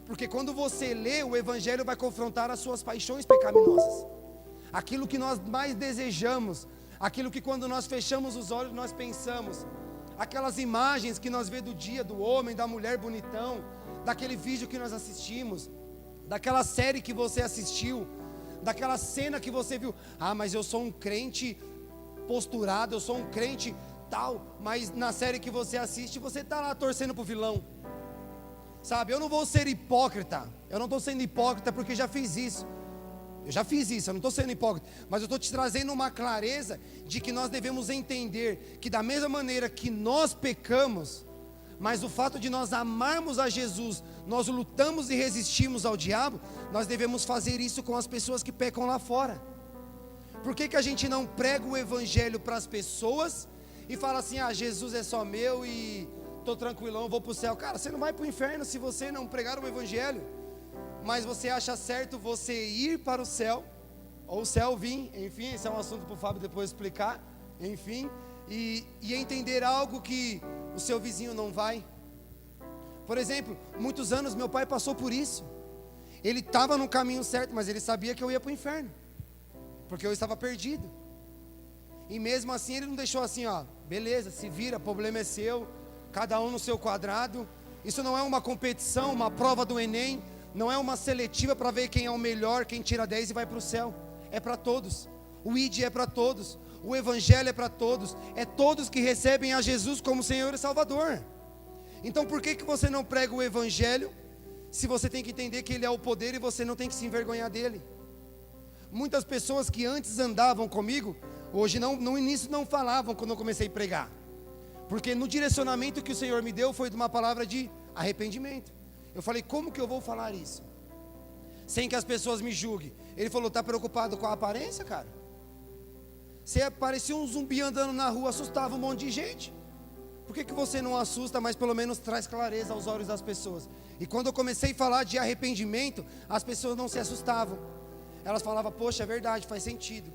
Porque quando você lê, o Evangelho vai confrontar as suas paixões pecaminosas, aquilo que nós mais desejamos, aquilo que quando nós fechamos os olhos nós pensamos, aquelas imagens que nós vemos do dia, do homem, da mulher bonitão, daquele vídeo que nós assistimos, daquela série que você assistiu, daquela cena que você viu. Mas eu sou um crente posturado, eu sou um crente tal, mas na série que você assiste, você está lá torcendo para o vilão, sabe? Eu não vou ser hipócrita, eu não estou sendo hipócrita porque já fiz isso, eu não estou sendo hipócrita, mas eu estou te trazendo uma clareza de que nós devemos entender que da mesma maneira que nós pecamos, mas o fato de nós amarmos a Jesus, nós lutamos e resistimos ao diabo, nós devemos fazer isso com as pessoas que pecam lá fora. Por que a gente não prega o Evangelho para as pessoas e fala assim, Jesus é só meu e estou tranquilão, vou para o céu? Cara, você não vai para o inferno se você não pregar o Evangelho. Mas você acha certo você ir para o céu, ou o céu vir, enfim, esse é um assunto para o Fábio depois explicar, enfim, e entender algo que o seu vizinho não vai. Por exemplo, muitos anos meu pai passou por isso. Ele estava no caminho certo, mas ele sabia que eu ia para o inferno, porque eu estava perdido. E mesmo assim ele não deixou assim, beleza, se vira, problema é seu, cada um no seu quadrado. Isso não é uma competição, uma prova do Enem, não é uma seletiva para ver quem é o melhor, quem tira 10 e vai para o céu. É para todos, o ID é para todos, o Evangelho é para todos, é todos que recebem a Jesus como Senhor e Salvador. Então por que você não prega o Evangelho, se você tem que entender que Ele é o poder e você não tem que se envergonhar dEle? Muitas pessoas que antes andavam comigo, hoje no início não falavam quando eu comecei a pregar, porque no direcionamento que o Senhor me deu foi de uma palavra de arrependimento. Eu falei, como que eu vou falar isso sem que as pessoas me julguem? Ele falou, está preocupado com a aparência, cara? Você parecia um zumbi andando na rua, assustava um monte de gente. Por que você não assusta, mas pelo menos traz clareza aos olhos das pessoas? E quando eu comecei a falar de arrependimento, as pessoas não se assustavam. Elas falavam, poxa, é verdade, faz sentido,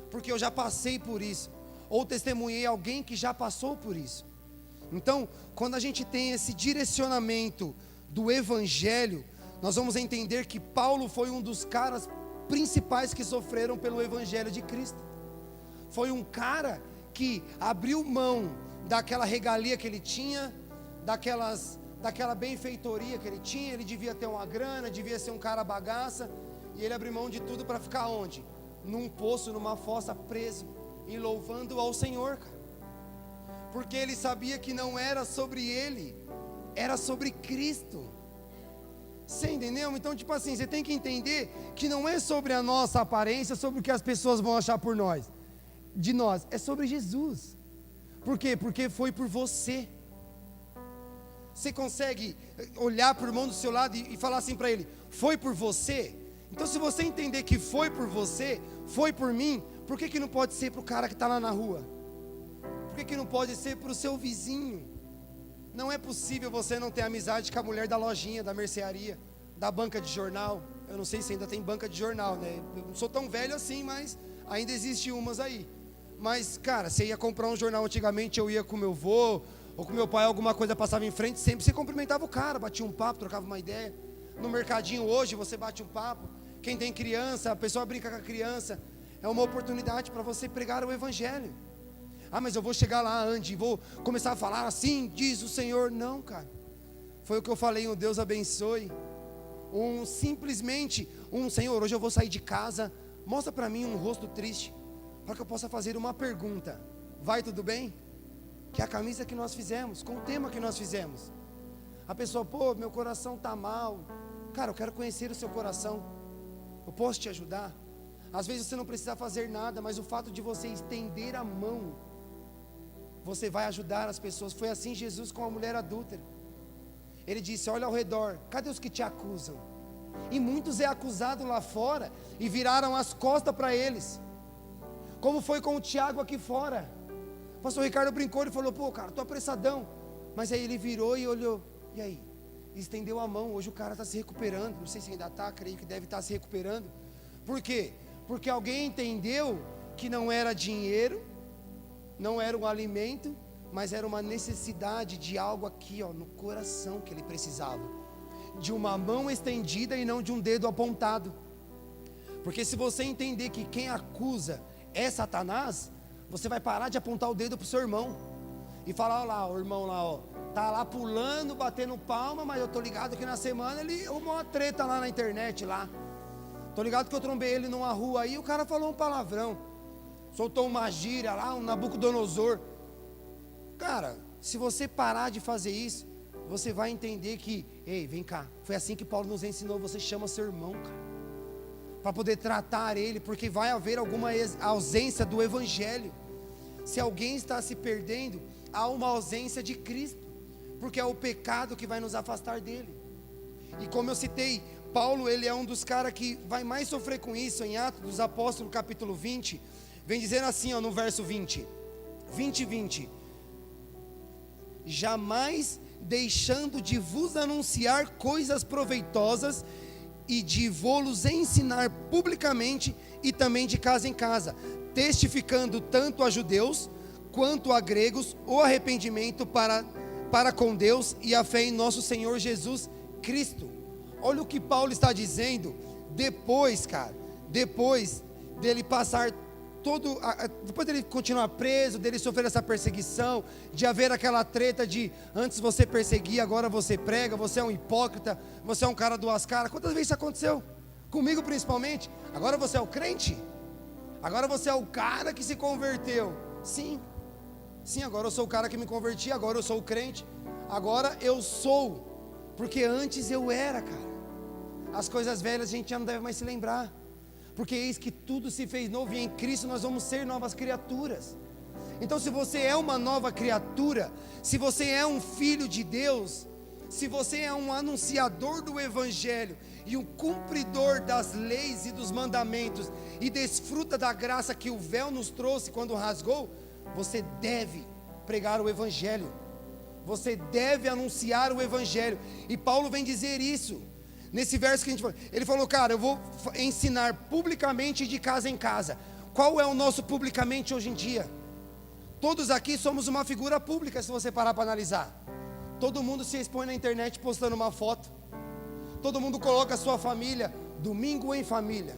porque eu já passei por isso, ou testemunhei alguém que já passou por isso. Então, quando a gente tem esse direcionamento do Evangelho, nós vamos entender que Paulo foi um dos caras principais que sofreram pelo Evangelho de Cristo. Foi um cara que abriu mão daquela regalia que ele tinha, daquela benfeitoria que ele tinha. Ele devia ter uma grana, devia ser um cara bagaça, e ele abriu mão de tudo para ficar onde? Num poço, numa fossa, preso, e louvando ao Senhor, cara. porque ele sabia que não era sobre ele, era sobre Cristo. Você entendeu? Então, tipo assim, você tem que entender que não é sobre a nossa aparência, sobre o que as pessoas vão achar por nós, de nós, é sobre Jesus. Por quê? Porque foi por você. Você consegue olhar para o irmão do seu lado e falar assim para ele: foi por você? Então, se você entender que foi por você, foi por mim, por que não pode ser para o cara que está lá na rua? Por que não pode ser para o seu vizinho? Não é possível você não ter amizade com a mulher da lojinha, da mercearia, da banca de jornal. Eu não sei se ainda tem banca de jornal, né? Eu não sou tão velho assim, mas ainda existe umas aí. Mas, cara, você ia comprar um jornal antigamente, eu ia com meu avô ou com meu pai, alguma coisa passava em frente, sempre você cumprimentava o cara, batia um papo, trocava uma ideia. No mercadinho hoje, você bate um papo. Quem tem criança, a pessoa brinca com a criança. É uma oportunidade para você pregar o evangelho. Ah, mas eu vou chegar lá, Andy, vou começar a falar assim, diz o Senhor. Não, cara. Foi o que eu falei, um Deus abençoe. Simplesmente, Senhor, hoje eu vou sair de casa, mostra para mim um rosto triste, para que eu possa fazer uma pergunta. Vai tudo bem? Que é a camisa que nós fizemos, com o tema que nós fizemos. A pessoa, pô, meu coração está mal. Cara, eu quero conhecer o seu coração. Eu posso te ajudar? Às vezes você não precisa fazer nada, mas o fato de você estender a mão, você vai ajudar as pessoas. Foi assim Jesus com a mulher adúltera. Ele disse: olha ao redor, cadê os que te acusam? E muitos é acusado lá fora e viraram as costas para eles. Como foi com o Tiago aqui fora. O pastor Ricardo brincou e falou: pô, cara, tô apressadão. Mas aí ele virou e olhou, e aí? Estendeu a mão. Hoje o cara está se recuperando. Não sei se ainda está, creio que deve estar se recuperando. Por quê? Porque alguém entendeu que não era dinheiro, não era um alimento, mas era uma necessidade de algo aqui, ó, no coração que ele precisava. De uma mão estendida e não de um dedo apontado. Porque se você entender que quem acusa é Satanás, você vai parar de apontar o dedo para o seu irmão e falar: olha lá, o irmão lá, ó, tá lá pulando, batendo palma, mas eu tô ligado que na semana ele arrumou uma treta lá na internet lá. Tô ligado que eu trombei ele numa rua aí, o cara falou um palavrão, soltou uma gíria lá, um Nabucodonosor. Cara, se você parar de fazer isso, você vai entender que, ei, vem cá, foi assim que Paulo nos ensinou: você chama seu irmão, cara, para poder tratar ele, porque vai haver alguma ausência do evangelho. Se alguém está se perdendo, há uma ausência de Cristo, porque é o pecado que vai nos afastar dele. E como eu citei, Paulo, ele é um dos caras que vai mais sofrer com isso. Em Atos dos Apóstolos, capítulo 20, vem dizendo assim, ó, no verso 20, jamais deixando de vos anunciar coisas proveitosas e de vos ensinar publicamente e também de casa em casa, testificando tanto a judeus quanto a gregos o arrependimento para com Deus e a fé em nosso Senhor Jesus Cristo. Olha o que Paulo está dizendo depois, cara, depois dele passar depois dele continuar preso, dele sofrer essa perseguição, de haver aquela treta de antes você perseguia, agora você prega, você é um hipócrita, você é um cara duas caras. Quantas vezes isso aconteceu? Comigo principalmente. Agora você é o crente? Agora você é o cara que se converteu? Sim, agora eu sou o cara que me converti, agora eu sou o crente, agora eu sou, porque antes eu era, cara. As coisas velhas a gente já não deve mais se lembrar, porque eis que tudo se fez novo, e em Cristo nós vamos ser novas criaturas. Então, se você é uma nova criatura, se você é um filho de Deus, se você é um anunciador do Evangelho e um cumpridor das leis e dos mandamentos, e desfruta da graça que o véu nos trouxe quando rasgou, você deve pregar o Evangelho, você deve anunciar o Evangelho. E Paulo vem dizer isso nesse verso que a gente falou. Ele falou: cara, eu vou ensinar publicamente de casa em casa. Qual é o nosso publicamente hoje em dia? Todos aqui somos uma figura pública, se você parar para analisar. Todo mundo se expõe na internet postando uma foto. Todo mundo coloca a sua família, domingo em família.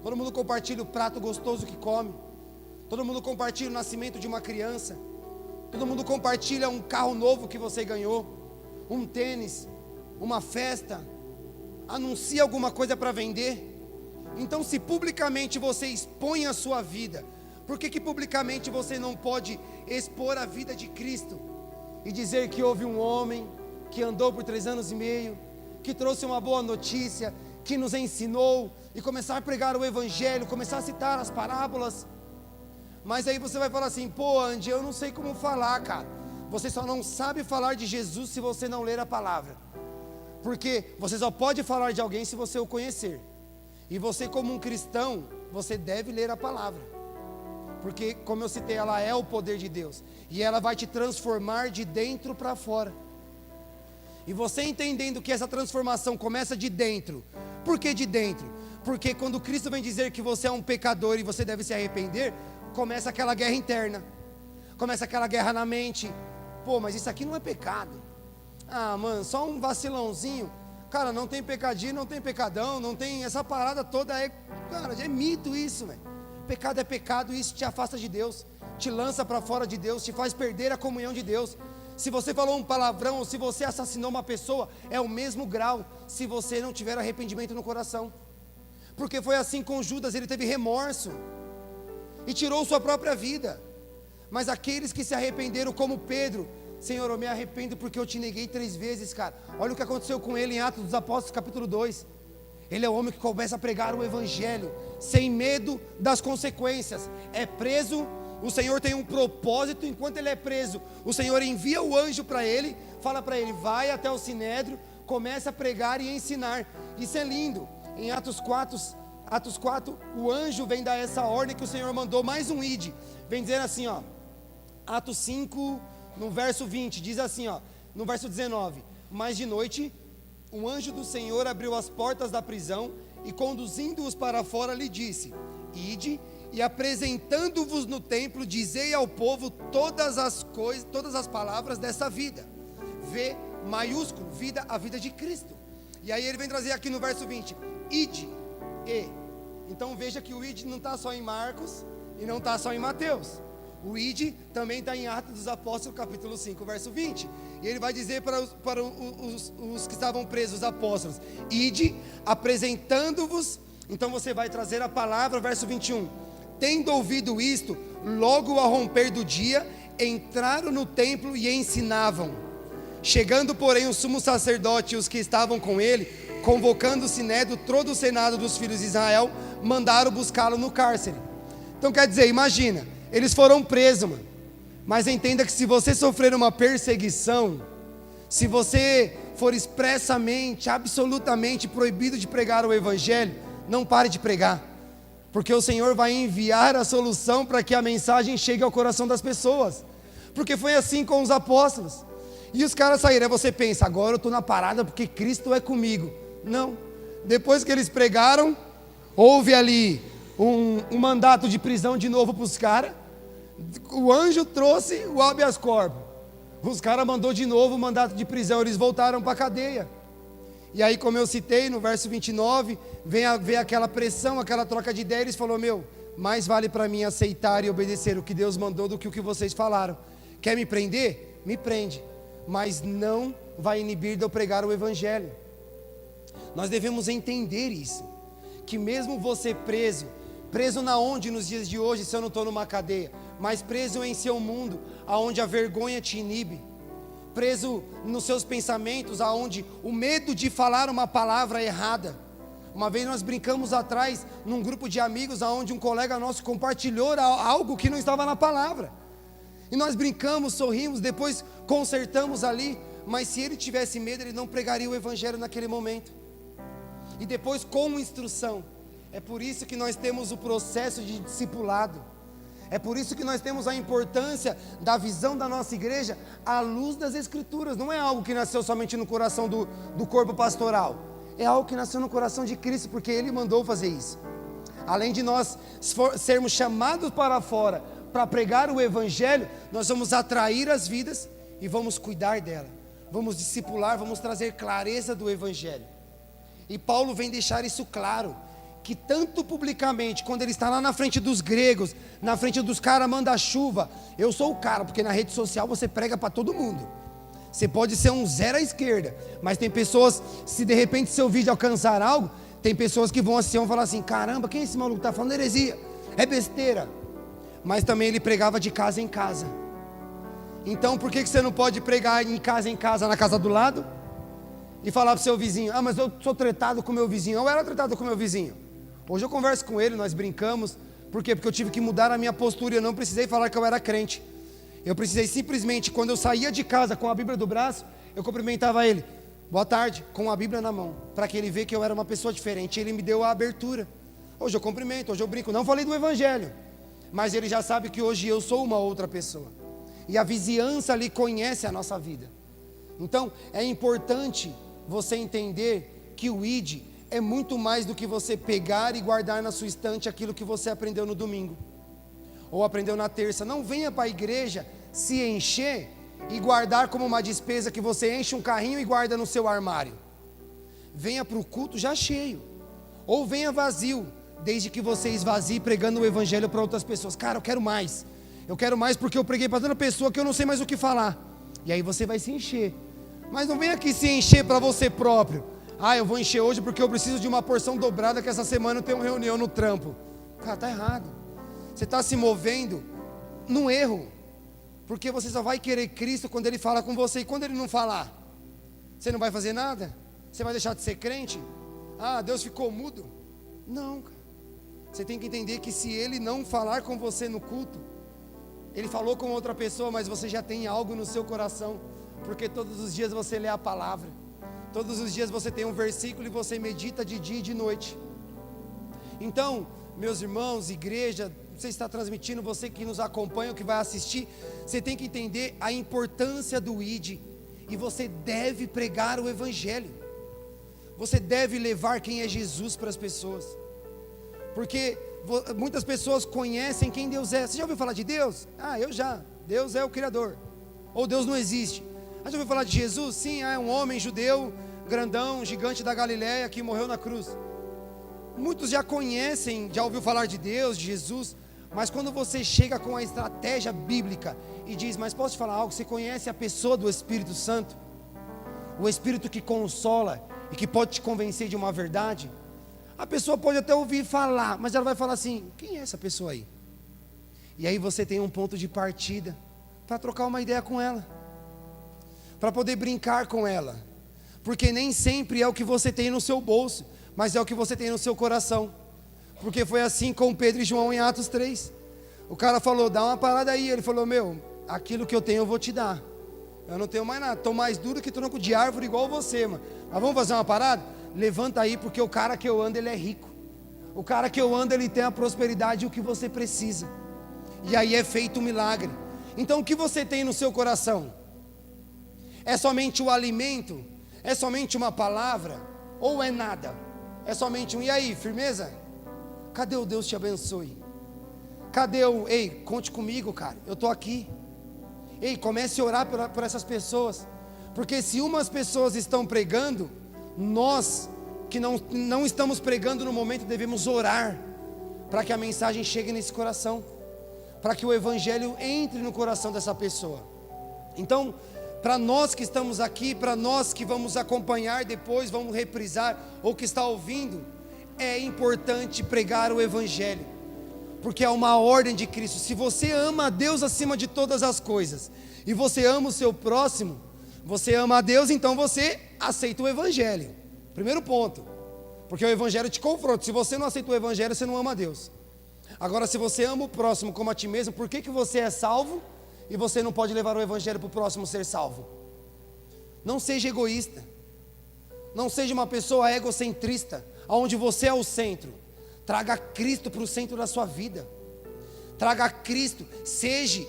Todo mundo compartilha o prato gostoso que come. Todo mundo compartilha o nascimento de uma criança. Todo mundo compartilha um carro novo que você ganhou, um tênis, uma festa, anuncia alguma coisa para vender. Então, se publicamente você expõe a sua vida, Por que publicamente você não pode expor a vida de Cristo e dizer que houve um homem que andou por 3 anos e meio, que trouxe uma boa notícia, que nos ensinou, e começar a pregar o Evangelho, começar a citar as parábolas? Mas aí você vai falar assim: pô, Andy, eu não sei como falar, cara. Você só não sabe falar de Jesus se você não ler a palavra, porque você só pode falar de alguém se você o conhecer. E você, como um cristão, você deve ler a palavra, porque, como eu citei, ela é o poder de Deus, e ela vai te transformar de dentro para fora. E você entendendo que essa transformação começa de dentro. Por que de dentro? Porque quando Cristo vem dizer que você é um pecador e você deve se arrepender, começa aquela guerra interna, começa aquela guerra na mente. Pô, mas isso aqui não é pecado. Ah, mano, só um vacilãozinho. Cara, não tem pecadinho, não tem pecadão, não tem essa parada toda. Cara, é mito isso, velho. Pecado é pecado, e isso te afasta de Deus, te lança para fora de Deus, te faz perder a comunhão de Deus. Se você falou um palavrão, ou se você assassinou uma pessoa, é o mesmo grau, se você não tiver arrependimento no coração. Porque foi assim com Judas, ele teve remorso e tirou sua própria vida. Mas aqueles que se arrependeram, como Pedro: Senhor, eu me arrependo porque eu te neguei 3 vezes, cara. Olha o que aconteceu com ele em Atos dos Apóstolos, capítulo 2. Ele é o homem que começa a pregar o Evangelho, sem medo das consequências. É preso, o Senhor tem um propósito. Enquanto ele é preso, o Senhor envia o anjo para ele, fala para ele: vai até o Sinédrio, começa a pregar e ensinar. Isso é lindo. Em Atos 4, o anjo vem dar essa ordem que o Senhor mandou, mais um ide. Vem dizer assim, ó, Atos 5, no verso 20, diz assim, ó, no verso 19: mas de noite, um anjo do Senhor abriu as portas da prisão e, conduzindo-os para fora, lhe disse: ide, e apresentando-vos no templo, dizei ao povo todas as coisas, todas as palavras dessa vida. V maiúsculo, vida, a vida de Cristo. E aí ele vem trazer aqui no verso 20: ide, e. Então veja que o ide não está só em Marcos e não está só em Mateus. O ide também está em Atos dos Apóstolos, capítulo 5, verso 20. E ele vai dizer para os que estavam presos, os apóstolos: ide, apresentando-vos. Então você vai trazer a palavra, verso 21. Tendo ouvido isto, logo ao romper do dia, entraram no templo e ensinavam. Chegando, porém, o sumo sacerdote e os que estavam com ele, convocando o sinédrio, todo o senado dos filhos de Israel, mandaram buscá-lo no cárcere. Então quer dizer, imagina, eles foram presos, mano. Mas entenda que se você sofrer uma perseguição, se você for expressamente, absolutamente proibido de pregar o Evangelho, não pare de pregar, porque o Senhor vai enviar a solução para que a mensagem chegue ao coração das pessoas. Porque foi assim com os apóstolos. E os caras saíram. Aí você pensa: agora eu estou na parada porque Cristo é comigo. Não. Depois que eles pregaram, houve ali um mandato de prisão de novo para os caras. O anjo trouxe o habeas corpus. Os caras mandou de novo o mandato de prisão. Eles voltaram para a cadeia. E aí, como eu citei no verso 29, vem aquela pressão, aquela troca de ideia. Eles falaram: meu, mais vale para mim aceitar e obedecer o que Deus mandou do que o que vocês falaram. Quer me prender? Me prende, mas não vai inibir de eu pregar o Evangelho. Nós devemos entender isso, que mesmo você preso na onde nos dias de hoje, se eu não estou numa cadeia, mas preso em seu mundo, aonde a vergonha te inibe, preso nos seus pensamentos, aonde o medo de falar uma palavra errada. Uma vez nós brincamos atrás, num grupo de amigos, aonde um colega nosso compartilhou algo que não estava na palavra, e nós brincamos, sorrimos, depois consertamos ali, mas se ele tivesse medo, ele não pregaria o Evangelho naquele momento. E depois, com instrução. É por isso que nós temos o processo de discipulado. É por isso que nós temos a importância da visão da nossa igreja à luz das Escrituras. Não é algo que nasceu somente no coração do corpo pastoral. É algo que nasceu no coração de Cristo, porque Ele mandou fazer isso. Além de nós sermos chamados para fora para pregar o Evangelho, nós vamos atrair as vidas e vamos cuidar dela. Vamos discipular, vamos trazer clareza do Evangelho. E Paulo vem deixar isso claro, que tanto publicamente, quando ele está lá na frente dos gregos, na frente dos caras manda-chuva, eu sou o cara, porque na rede social você prega para todo mundo. Você pode ser um zero à esquerda, mas tem pessoas, se de repente seu vídeo alcançar algo, tem pessoas que vão assistir e vão falar assim: caramba, quem é esse maluco? Está falando heresia, é besteira. mas também ele pregava de casa em casa. Então por que você não pode pregar em casa, na casa do lado? E falar para o seu vizinho: ah, mas eu sou tretado com o meu vizinho. Eu era tretado com o meu vizinho. Hoje eu converso com ele, nós brincamos. Por quê? Porque eu tive que mudar a minha postura. Eu não precisei falar que eu era crente. Eu precisei simplesmente, quando eu saía de casa com a Bíblia do braço, eu cumprimentava ele: boa tarde, com a Bíblia na mão, para que ele vê que eu era uma pessoa diferente. Ele me deu a abertura. Hoje eu cumprimento, hoje eu brinco. Não falei do Evangelho, mas ele já sabe que hoje eu sou uma outra pessoa. E a vizinhança ali conhece a nossa vida. Então é importante você entender que o ID é muito mais do que você pegar e guardar na sua estante aquilo que você aprendeu no domingo, ou aprendeu na terça. Não venha para a igreja se encher e guardar como uma despesa, que você enche um carrinho e guarda no seu armário. Venha para o culto já cheio, ou venha vazio, desde que você esvazie pregando o Evangelho para outras pessoas. Cara, eu quero mais porque eu preguei para tanta pessoa que eu não sei mais o que falar. E aí você vai se encher. Mas não venha aqui se encher para você próprio. Ah, eu vou encher hoje porque eu preciso de uma porção dobrada, que essa semana eu tenho uma reunião no trampo. Cara, está errado. Você está se movendo num erro, porque você só vai querer Cristo quando Ele fala com você. E quando Ele não falar, você não vai fazer nada? Você vai deixar de ser crente? Ah, Deus ficou mudo? Não, cara. Você tem que entender que se Ele não falar com você no culto, Ele falou com outra pessoa, mas você já tem algo no seu coração, porque todos os dias você lê a palavra, todos os dias você tem um versículo e você medita de dia e de noite. Então, meus irmãos, igreja, você está transmitindo, você que nos acompanha, que vai assistir, você tem que entender a importância do ID, e você deve pregar o Evangelho. Você deve levar quem é Jesus para as pessoas, porque muitas pessoas conhecem quem Deus é. Você já ouviu falar de Deus? Ah, eu já. Deus é o Criador, ou Deus não existe. Já ouviu falar de Jesus? Sim, é um homem judeu, grandão, gigante da Galileia, que morreu na cruz. Muitos já conhecem, já ouviu falar de Deus, de Jesus, mas quando você chega com a estratégia bíblica e diz: mas posso te falar algo? Você conhece a pessoa do Espírito Santo? O Espírito que consola e que pode te convencer de uma verdade? A pessoa pode até ouvir falar, mas ela vai falar assim: quem é essa pessoa aí? E aí você tem um ponto de partida para trocar uma ideia com ela, para poder brincar com ela, porque nem sempre é o que você tem no seu bolso, mas é o que você tem no seu coração. Porque foi assim com Pedro e João em Atos 3. O cara falou: dá uma parada aí. Ele falou: meu, aquilo que eu tenho eu vou te dar. Eu não tenho mais nada, estou mais duro que tronco de árvore igual você, mano. Mas vamos fazer uma parada? Levanta aí, porque o cara que eu ando, ele é rico. O cara que eu ando, ele tem a prosperidade e o que você precisa. E aí é feito um milagre. Então o que você tem no seu coração? É somente o alimento? É somente uma palavra? Ou é nada? É somente um: e aí, firmeza? Cadê o Deus te abençoe? Cadê o: ei, conte comigo, cara, eu estou aqui. Ei, comece a orar por essas pessoas. Porque se umas pessoas estão pregando, nós que não estamos pregando no momento, devemos orar para que a mensagem chegue nesse coração, para que o Evangelho entre no coração dessa pessoa. Então, para nós que estamos aqui, para nós que vamos acompanhar depois, vamos reprisar, ou que está ouvindo, é importante pregar o Evangelho, porque é uma ordem de Cristo. Se você ama a Deus acima de todas as coisas, e você ama o seu próximo, você ama a Deus, então você aceita o Evangelho. Primeiro ponto, porque o Evangelho te confronta. Se você não aceita o Evangelho, você não ama a Deus. Agora, se você ama o próximo como a ti mesmo, por que você é salvo e você não pode levar o Evangelho para o próximo ser salvo? Não seja egoísta, não seja uma pessoa egocentrista, onde você é o centro. Traga Cristo para o centro da sua vida. Traga Cristo, seja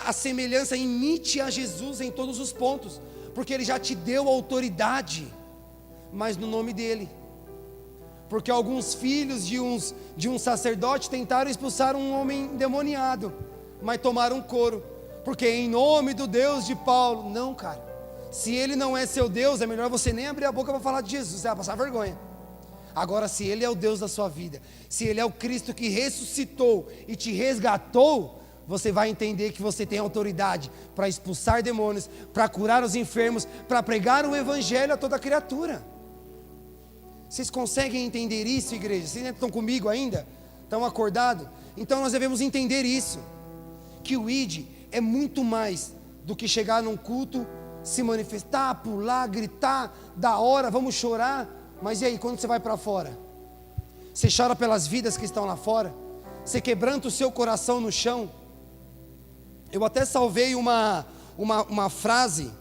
a semelhança, imite a Jesus em todos os pontos, porque Ele já te deu autoridade, mas no nome dEle. Porque alguns filhos de um sacerdote tentaram expulsar um homem endemoniado, mas tomaram um couro, porque em nome do Deus de Paulo. Não, cara, se Ele não é seu Deus, é melhor você nem abrir a boca para falar de Jesus, você vai passar vergonha. Agora, se Ele é o Deus da sua vida, se Ele é o Cristo que ressuscitou e te resgatou, você vai entender que você tem autoridade para expulsar demônios, para curar os enfermos, para pregar o Evangelho a toda criatura. Vocês conseguem entender isso, igreja? Vocês estão comigo ainda? Estão acordados? Então nós devemos entender isso. que o ID é muito mais do que chegar num culto, se manifestar, pular, gritar, da hora, vamos chorar. Mas e aí, quando você vai para fora? Você chora pelas vidas que estão lá fora? Você quebranta o seu coração no chão? Eu até salvei uma frase,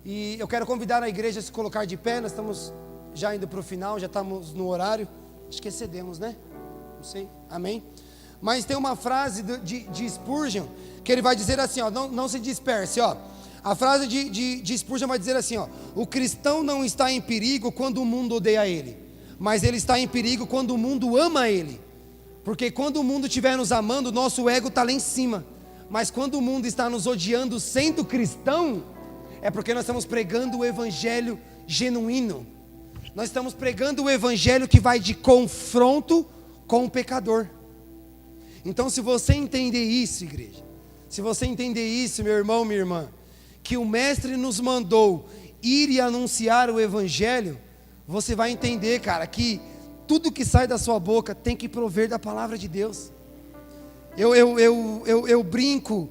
e eu quero convidar a igreja a se colocar de pé. Nós estamos já indo para o final, já estamos no horário. Acho que excedemos, né? Não sei, amém? Mas tem uma frase de Spurgeon, que ele vai dizer assim, ó, não se disperse, ó. A frase de Spurgeon vai dizer assim, ó: o cristão não está em perigo quando o mundo odeia ele, mas ele está em perigo quando o mundo ama ele. Porque quando o mundo estiver nos amando, nosso ego está lá em cima. Mas quando o mundo está nos odiando sendo cristão, é porque nós estamos pregando o evangelho genuíno. Nós estamos pregando o evangelho que vai de confronto com o pecador. Então, se você entender isso, igreja, se você entender isso, meu irmão, minha irmã, que o mestre nos mandou ir e anunciar o evangelho, você vai entender, cara, que tudo que sai da sua boca tem que prover da palavra de Deus. Eu brinco,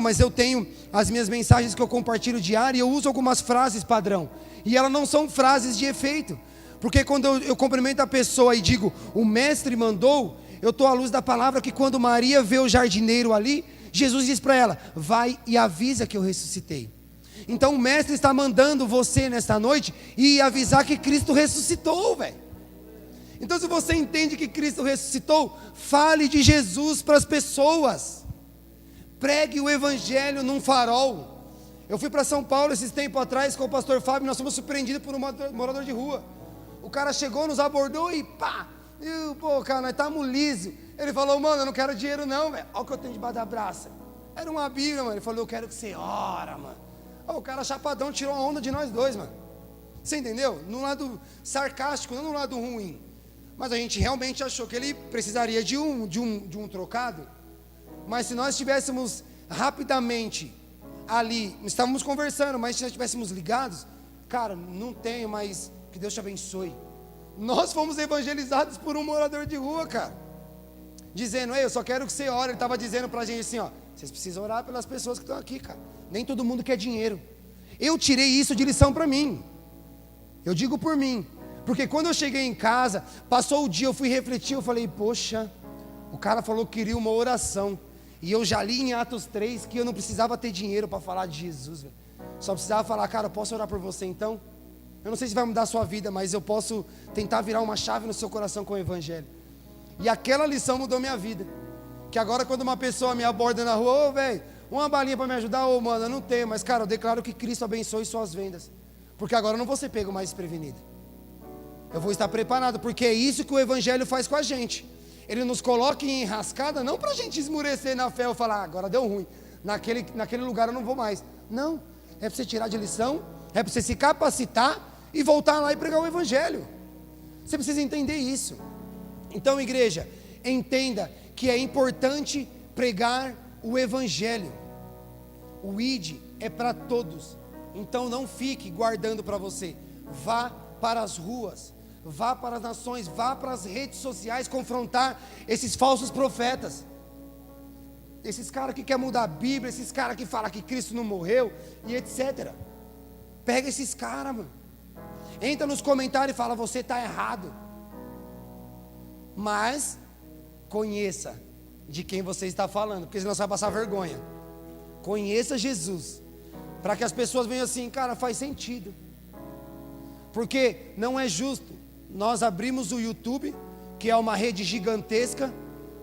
mas eu tenho as minhas mensagens que eu compartilho diário, e eu uso algumas frases padrão, e elas não são frases de efeito, porque quando eu cumprimento a pessoa e digo, o mestre mandou, eu estou à luz da palavra, que quando Maria vê o jardineiro ali, Jesus diz para ela, vai e avisa que eu ressuscitei. Então o mestre está mandando você nesta noite e avisar que Cristo ressuscitou, velho. Então, se você entende que Cristo ressuscitou, fale de Jesus para as pessoas. Pregue o evangelho num farol. Eu fui para São Paulo esses tempos atrás com o pastor Fábio, nós fomos surpreendidos por um morador de rua. O cara chegou, nos abordou e pá, pô, cara, nós estamos lisos. Ele falou, mano, eu não quero dinheiro não, velho. Olha o que eu tenho debaixo da braça. Era uma Bíblia, mano. Ele falou, eu quero que você ora, mano. O cara chapadão tirou a onda de nós dois, mano. Você entendeu? No lado sarcástico, não no lado ruim. Mas a gente realmente achou que ele precisaria de um trocado. Mas se nós estivéssemos rapidamente ali, estávamos conversando, mas se nós estivéssemos ligados, cara, não tenho, mas que Deus te abençoe. Nós fomos evangelizados por um morador de rua, cara, dizendo, ei, eu só quero que você ore. Ele estava dizendo para a gente assim, ó, vocês precisam orar pelas pessoas que estão aqui, cara. Nem todo mundo quer dinheiro. Eu tirei isso de lição para mim. Eu digo por mim. Porque quando eu cheguei em casa, passou o dia, eu fui refletir, eu falei, poxa, o cara falou que queria uma oração. E eu já li em Atos 3 que eu não precisava ter dinheiro para falar de Jesus, véio. Só precisava falar, cara, eu posso orar por você então? Eu não sei se vai mudar a sua vida, mas eu posso tentar virar uma chave no seu coração com o evangelho. E aquela lição mudou minha vida. Que agora quando uma pessoa me aborda na rua, ô velho, uma balinha para me ajudar, ô mano, eu não tenho, mas cara, eu declaro que Cristo abençoe suas vendas. Porque agora eu não vou ser pego mais desprevenido. Eu vou estar preparado, porque é isso que o evangelho faz com a gente. Ele nos coloca em enrascada, não para a gente esmurecer na fé ou falar, agora deu ruim, naquele lugar eu não vou mais. Não, é para você tirar de lição, é para você se capacitar e voltar lá e pregar o evangelho. Você precisa entender isso. Então, igreja, entenda que é importante pregar o evangelho. O ID é para todos. Então não fique guardando para você. Vá para as ruas, vá para as nações, vá para as redes sociais confrontar esses falsos profetas. Esses caras que querem mudar a Bíblia, esses caras que falam que Cristo não morreu e etc. Pega esses caras, mano. Entra nos comentários e fala, você está errado. Mas conheça de quem você está falando, porque senão você vai passar vergonha. Conheça Jesus, para que as pessoas venham assim, cara, faz sentido. Porque não é justo nós abrimos o YouTube, que é uma rede gigantesca,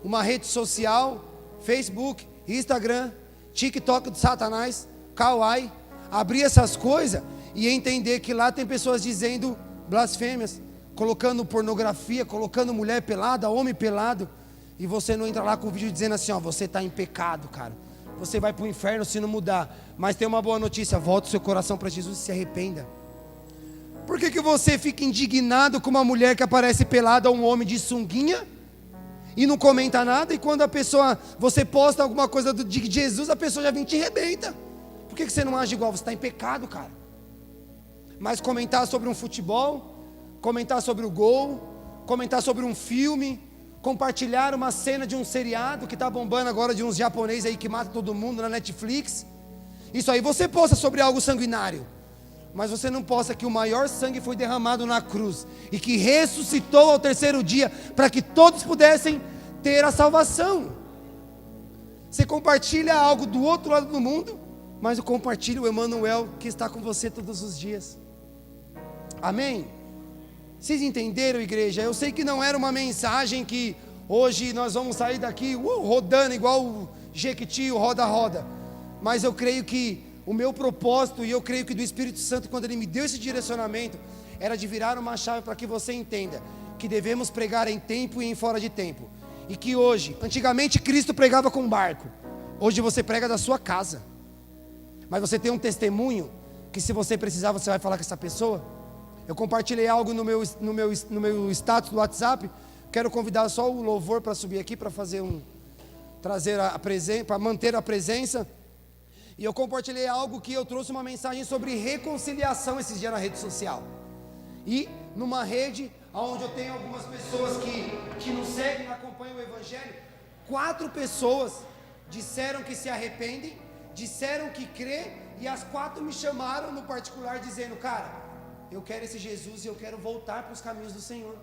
uma rede social, Facebook, Instagram, TikTok de Satanás, Kawaii, abrir essas coisas e entender que lá tem pessoas dizendo blasfêmias, colocando pornografia, colocando mulher pelada, homem pelado, e você não entra lá com o vídeo dizendo assim, ó, você está em pecado, cara, você vai para o inferno se não mudar. Mas tem uma boa notícia, volte o seu coração para Jesus e se arrependa. Por que você fica indignado com uma mulher que aparece pelada ou um homem de sunguinha e não comenta nada, e quando a pessoa, você posta alguma coisa de Jesus, a pessoa já vem e te arrebenta? Por que você não age igual? Você está em pecado, cara. Mas comentar sobre um futebol, comentar sobre o gol, comentar sobre um filme, compartilhar uma cena de um seriado que está bombando agora, de uns japoneses aí que matam todo mundo na Netflix. Isso aí você posta sobre algo sanguinário, mas você não posta que o maior sangue foi derramado na cruz e que ressuscitou ao terceiro dia para que todos pudessem ter a salvação. Você compartilha algo do outro lado do mundo, mas eu compartilho o Emmanuel que está com você todos os dias. Amém? Vocês entenderam, igreja? Eu sei que não era uma mensagem que hoje nós vamos sair daqui rodando igual o Jequiti, o roda-roda. Mas eu creio que o meu propósito, e eu creio que do Espírito Santo, quando Ele me deu esse direcionamento, era de virar uma chave para que você entenda que devemos pregar em tempo e em fora de tempo. E que hoje, antigamente Cristo pregava com barco, hoje você prega da sua casa. Mas você tem um testemunho que, se você precisar, você vai falar com essa pessoa. Eu compartilhei algo no meu status do WhatsApp. Quero convidar só o louvor para subir aqui, para trazer a presença, para manter a presença. E eu compartilhei algo que eu trouxe uma mensagem sobre reconciliação esses dias na rede social. E numa rede onde eu tenho algumas pessoas que nos seguem, acompanham o Evangelho, 4 pessoas disseram que se arrependem, disseram que crê, e as 4 me chamaram no particular dizendo: cara, eu quero esse Jesus e eu quero voltar para os caminhos do Senhor.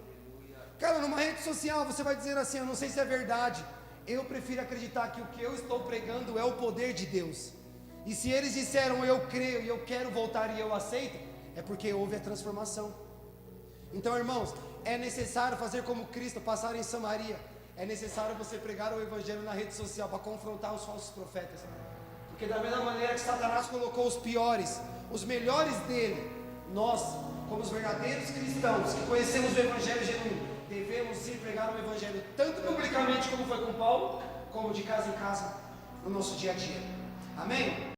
Cara, numa rede social você vai dizer assim: eu não sei se é verdade. Eu prefiro acreditar que o que eu estou pregando é o poder de Deus. E se eles disseram eu creio e eu quero voltar e eu aceito, é porque houve a transformação. Então, irmãos, é necessário fazer como Cristo, passar em Samaria. É necessário você pregar o Evangelho na rede social para confrontar os falsos profetas. Porque da mesma maneira que Satanás colocou os piores, os melhores dele, nós, como os verdadeiros cristãos que conhecemos o Evangelho genuíno, devemos ir pregar o Evangelho tanto publicamente como foi com Paulo, como de casa em casa, no nosso dia a dia. Amém?